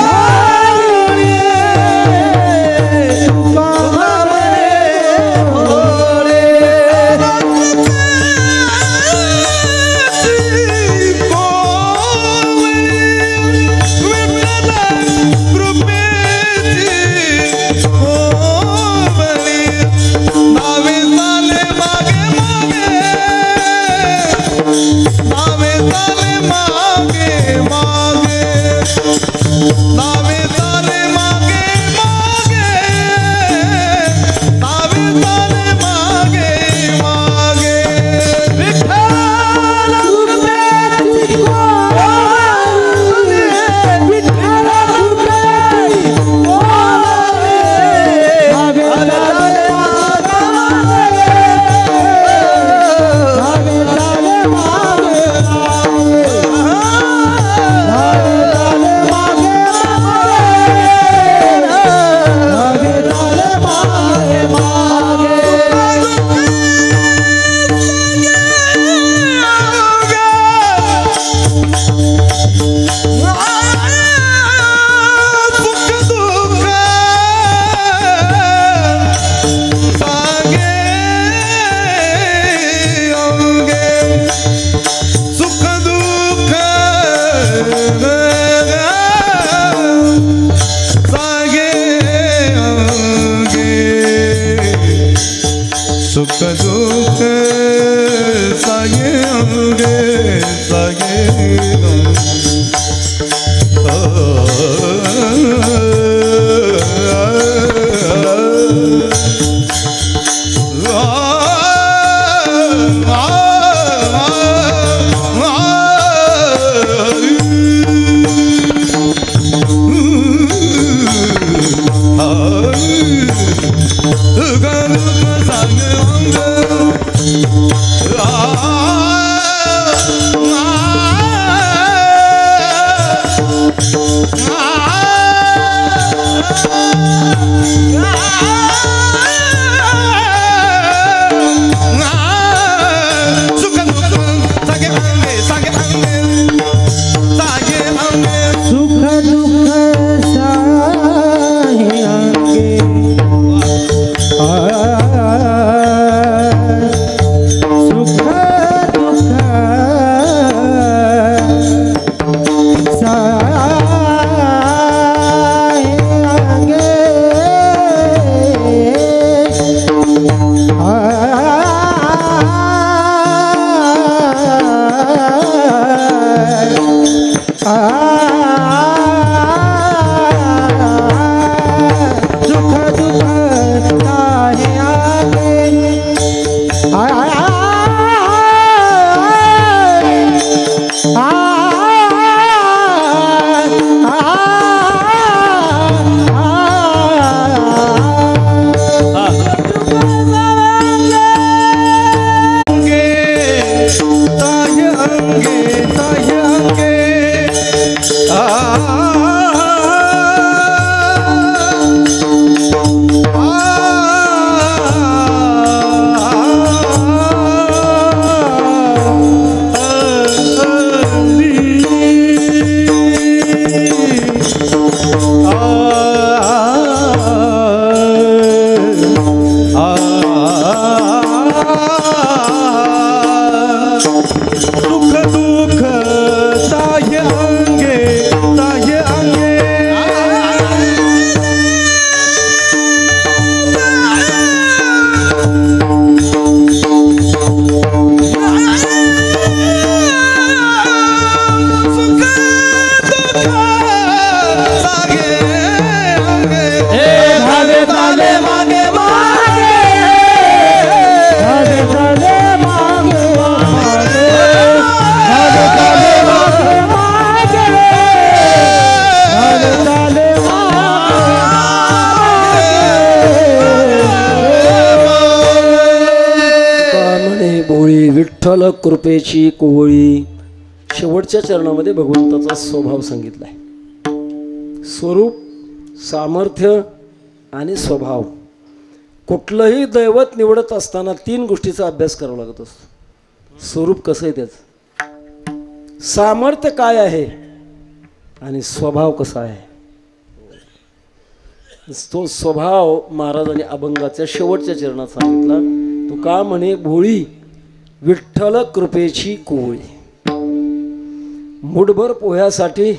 विठ्ठल कृपेची कोवळी. शेवटच्या चरणामध्ये भगवंताचा स्वभाव सांगितलाय. स्वरूप, सामर्थ्य आणि स्वभाव. कुठलंही दैवत निवडत असताना 3 गोष्टीचा अभ्यास करावा लागत असतो. स्वरूप कसं आहे त्याचं, सामर्थ्य काय आहे आणि स्वभाव कसा आहे. तो स्वभाव महाराजांनी अभंगाच्या शेवटच्या चरणात सांगितला. तो का म्हणे भोळी विठ्ठल कृपेची कोवळी. मुठभर पोह्यासाठी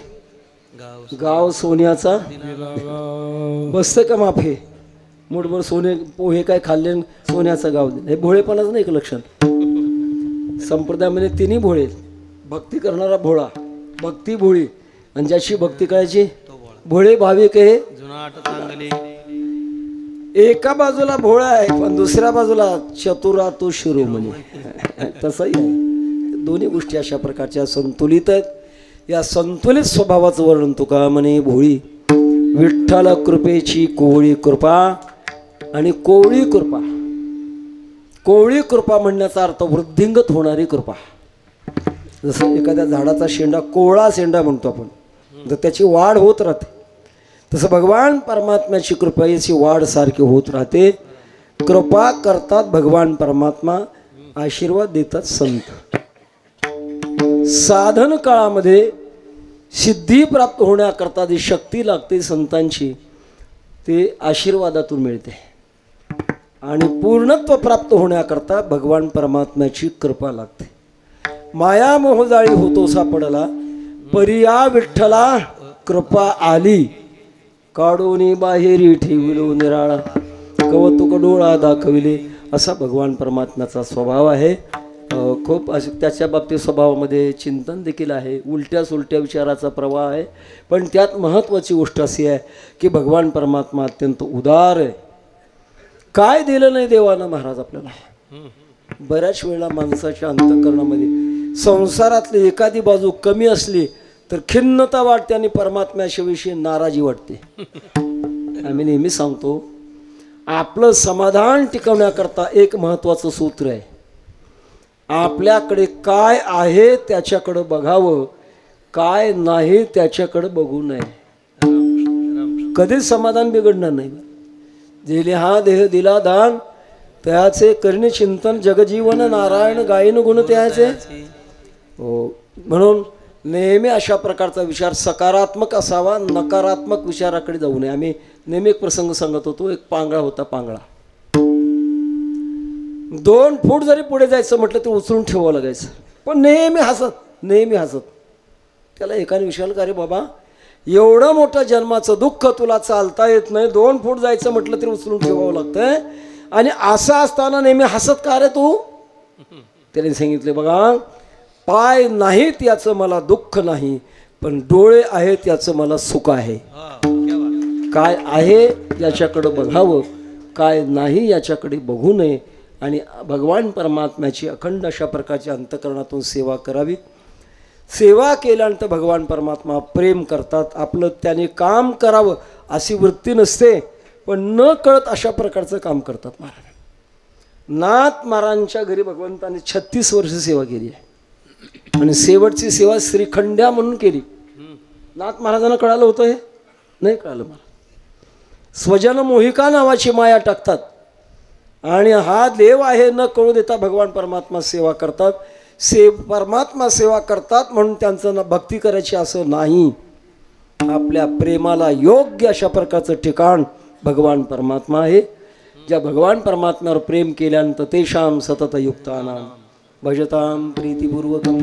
गाव सोन्याचा बसतं का माफे. मुठभर सोने पोहे काय खाल्ले सोन्याचं गाव दिलं. हे भोळेपणाचं नाही एक लक्षण. संप्रदायामध्ये 3 भोळे. भक्ती करणारा भोळा, भक्ती भोळी, आणि ज्याची भक्ती करायची भोळे भाविक हे. एका बाजूला भोळा आहे पण दुसऱ्या बाजूला चतुरा तो शिरोमणी. तसंही आहे. दोन्ही गोष्टी अशा प्रकारच्या संतुलित आहेत. या संतुलित स्वभावाचं वर्णन तुका म्हणे भोळी विठ्ठल कृपेची कोवळी कृपा. आणि कोवळी कृपा, कोवळी कृपा म्हणण्याचा अर्थ वृद्धिंगत होणारी कृपा. जसं एखाद्या झाडाचा शेंडा कोवळा शेंडा म्हणतो आपण, तर त्याची वाढ होत राहते. तसं भगवान परमात्म्याची कृपा याची वाढ सारखी होत राहते. कृपा करतात भगवान परमात्मा, आशीर्वाद देतात संत. साधन काळामध्ये सिद्धी प्राप्त होण्याकरता जी शक्ती लागते संतांची ते आशीर्वादातून मिळते. आणि पूर्णत्व प्राप्त होण्याकरता भगवान परमात्म्याची कृपा लागते. माया मोहजाळी होतो सापडला परिया विठ्ठला कृपा आली. काढोनी बाहेरी ठेविलो निराळा कवतुक डोळा दाखविले. असा भगवान परमात्म्याचा स्वभाव आहे. खूप त्याच्या बाबतीत स्वभावामध्ये चिंतन देखील आहे. उलट्या सुलट्या विचाराचा प्रवाह आहे. पण त्यात महत्त्वाची गोष्ट अशी आहे की भगवान परमात्मा अत्यंत उदार आहे. काय दिलं नाही देवानं महाराज आपल्याला. बऱ्याच वेळेला माणसाच्या अंतःकरणामध्ये संसारातली एखादी बाजू कमी असली तर खिन्नता वाटते आणि परमात्म्याविषयी नाराजी वाटते. आम्ही नेहमी सांगतो आपलं समाधान टिकवण्याकरता एक महत्त्वाचं सूत्र आहे. आपल्याकडे काय आहे त्याच्याकडं बघावं, काय नाही त्याच्याकडं बघू नये. कधीच समाधान बिघडणार नाही. दिले हा देह दिला दान त्याचे करणे चिंतन जगजीवन नारायण गायन गुण त्याचे. हो, म्हणून नेहमी अशा प्रकारचा विचार सकारात्मक असावा, नकारात्मक विचाराकडे जाऊ नये. आम्ही नेहमी एक प्रसंग सांगत होतो. एक पांगळा होता. पांगळा 2 फूट जरी पुढे जायचं म्हटलं तर उचलून ठेवावं लागायचं. पण नेहमी हसत, नेहमी हसत. त्याला एकाने विचारलं का रे बाबा एवढं मोठं जन्माचं दुःख तुला चालता येत नाही, 2 फूट जायचं म्हटलं तरी उचलून ठेवावं लागतंय आणि असं असताना नेहमी हसत का रे तू. त्याने सांगितले बघा पाय नाहीत याचं मला दुःख नाही, पण डोळे आहेत याचं मला सुख आहे. काय आहे याच्याकडं बघावं, काय नाही याच्याकडे बघू नये. आणि भगवान परमात्म्याची अखंड अशा प्रकारच्या अंतःकरणातून सेवा करावी. सेवा केल्यानंतर भगवान परमात्मा प्रेम करतात. आपलं त्याने काम करावं अशी वृत्ती नसते, पण न कळत अशा प्रकारचं काम करतात महाराज. नाथ महाराजांच्या घरी भगवंताने 36 वर्ष सेवा केली आहे आणि शेवटची सेवा श्रीखंड्या म्हणून केली. नाथ महाराजांना कळालं होतं हे नाही कळालं मला. स्वजन मोहिका नावाची माया टाकतात आणि हा देव आहे न कळू देता भगवान परमात्मा सेवा करतात. परमात्मा सेवा करतात म्हणून त्यांचं भक्ती करायची असं नाही. आपल्या प्रेमाला योग्य अशा प्रकारचं ठिकाण भगवान परमात्मा आहे. ज्या भगवान परमात्म्यावर प्रेम केल्यानंतर तेषां सतत युक्तानां भजतां प्रीतिपूर्वकं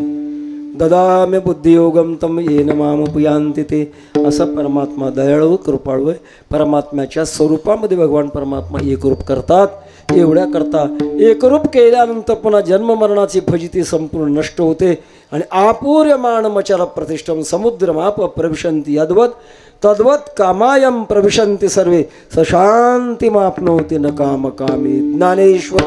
ददाम्य बुद्धियोगम तम येन मामुपयांति ते. असा परमात्मा दयाळू कृपाळू आहे. परमात्म्याच्या स्वरूपामध्ये भगवान परमात्मा एकरूप करतात. एवढ्या करता एकरूप केल्यानंतर पुन्हा जन्ममरणाची फजिती संपूर्ण नष्ट होते आणि आपूर्यमाण मचल प्रतिष्ठम समुद्रमाप प्रविशन्ति यद्वत् तद्वत् कामायं प्रविशन्ति सर्वे सशान्तिमाप्नोति न काम कामे. ज्ञानेश्वर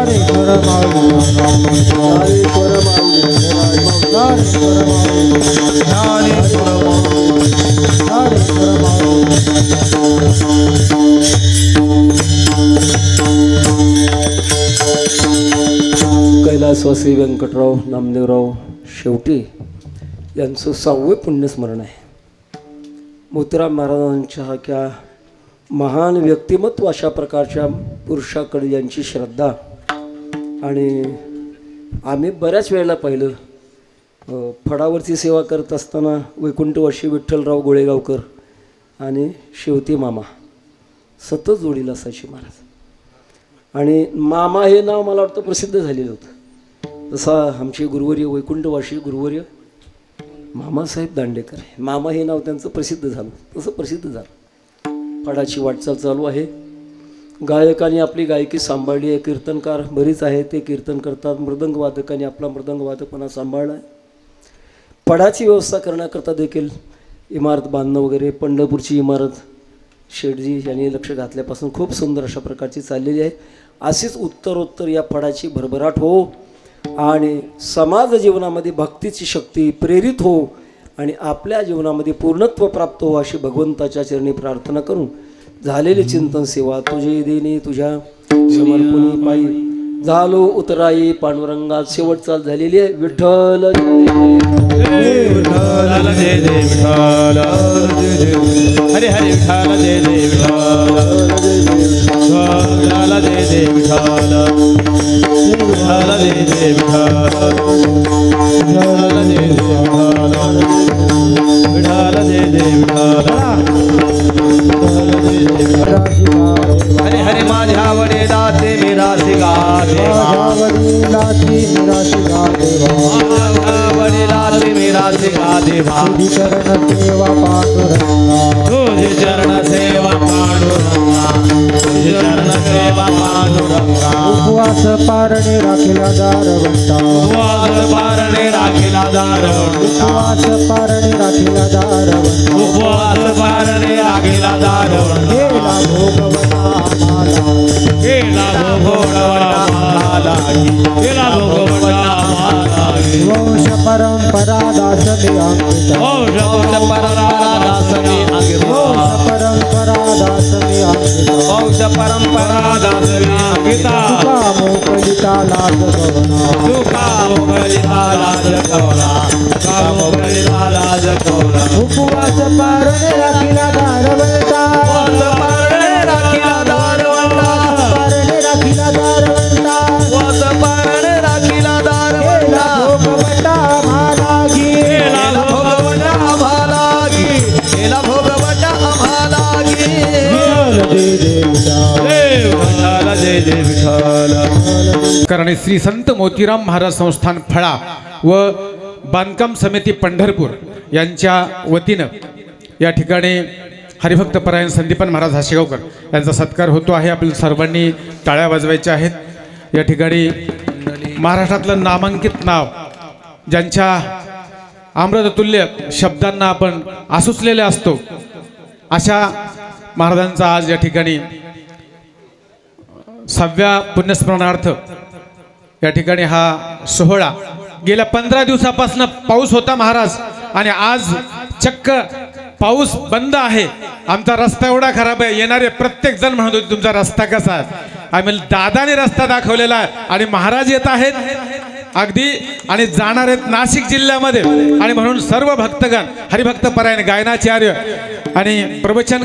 ज्ञानेश्वर माऊली ज्ञानेश्वर माऊली ज्ञानेश्वर माऊली ज्ञानेश्वर माऊली कैलासवासी व्यंकटराव नामदेवराव शेवटी यांचं 6वे पुण्यस्मरण आहे. मोतीराम महाराजांच्या महान व्यक्तिमत्व अशा प्रकारच्या पुरुषाकडे यांची श्रद्धा. आणि आम्ही बऱ्याच वेळेला पाहिलं फडावरती सेवा करत असताना वैकुंठवासी विठ्ठलराव गोळेगावकर आणि शेवती मामा सतत जोडीला असायचे महाराज. आणि मामा हे नाव मला वाटतं प्रसिद्ध झालेलं होतं. तसा आमचे गुरुवर्य वैकुंठवासी गुरुवर्य मामासाहेब दांडेकर आहे. मामा हे नाव त्यांचं प्रसिद्ध झालं, तसं प्रसिद्ध झालं. फडाची वाटचाल चालू आहे. गायकांनी आपली गायकी सांभाळली आहे. कीर्तनकार बरीच आहे, ते कीर्तन करतात. मृदंगवादकांनी आपला मृदंगवादकपणा सांभाळला आहे. फडाची व्यवस्था करण्याकरता देखील इमारत बांधणं वगैरे पंढरपूरची इमारत शेठजी यांनी लक्ष घातल्यापासून खूप सुंदर अशा प्रकारची चाललेली आहे. अशीच उत्तरोत्तर या फडाची भरभराट हो आणि समाज जीवनामध्ये भक्तीची शक्ती प्रेरित हो आणि आपल्या जीवनामध्ये पूर्णत्व प्राप्त हो अशी भगवंताच्या चरणी प्रार्थना करून झालेली चिंतन सेवा तुझे देणे तुझ्या समर्पणी पायी झालो उतराई पांडुरंगात शेवट चाल झालेली आहे. विठ्ठल विठ्ठल जय जय विठ्ठल हरे हरे विठ्ठल जय जय विठ्ठल विठ्ठल जय जय विठ्ठल विठ्ठल जय जय विठ्ठल विठ्ठल जय जय विठ्ठल विठ्ठल जय जय विठ्ठल हरे हरे माझ्या वडे दाते मेरा सिगा देवा मेरा सिगा देवा वडिलाचे मेरा सिगा देवा तुझी चरण सेवा पांडुरंगा तुझी चरण सेवा पांडुरंगा तुझी चरण सेवा पांडुरंगा उपवास पारणे राखिला दारवंता उपवास पारणे राखिला दारवंता उपवास पारणे राखिला दारवंता उपवास पारणे राखिला दारवंता केला भोगवटा माला केला भोगवटा माला वंश परंपरा दास मी अंकिता वंश परंपरा दास मी अंकिता वंश परंपरा दास मी अंकिता वंश परंपरा दास मी अंकिता तुका मोकलिता लाज कवना तुका मोकलिता लाज कवना तुका मोकलिता लाज कवना उपवास पारणे राखिला दारवंता उपवास पारणे राखिला दारवंता पारणे राखिला दारवंता उपवास पारणे राखिला दारवंता भोगवटा भालागी केला भोगवटा भालागी केला भोगवटा भालागी जय जय विठ्ठल कारण श्री संत मोतीराम महाराज संस्थान फळा व बांधकाम समिती पंढरपूर यांच्या वतीनं या ठिकाणी हरिभक्त परायण संदीपन महाराज हाशेगावकर यांचा सत्कार होतो आहे. आपल्या सर्वांनी टाळ्या वाजवायच्या आहेत. या ठिकाणी महाराष्ट्रातलं नामांकित नाव ज्यांच्या अमृततुल्य शब्दांना आपण आसुसलेले असतो अशा महाराजांचा आज या ठिकाणी 6व्या पुण्यस्मरणार्थ या ठिकाणी हा सोहळा. गेल्या 15 दिवसापासून पाऊस होता महाराज आणि आज चक्क पाऊस बंद आहे. आमचा रस्ता एवढा खराब आहे, येणारे प्रत्येक जण म्हणत होते तुमचा रस्ता कसा आहे. आम्ही दादाने रस्ता दाखवलेला आहे आणि महाराज येत आहेत अगदी आणि जाणार आहेत नाशिक जिल्ह्यामध्ये. आणि म्हणून सर्व भक्तगण हरिभक्त परायण गायनाचार्य आणि प्रवचन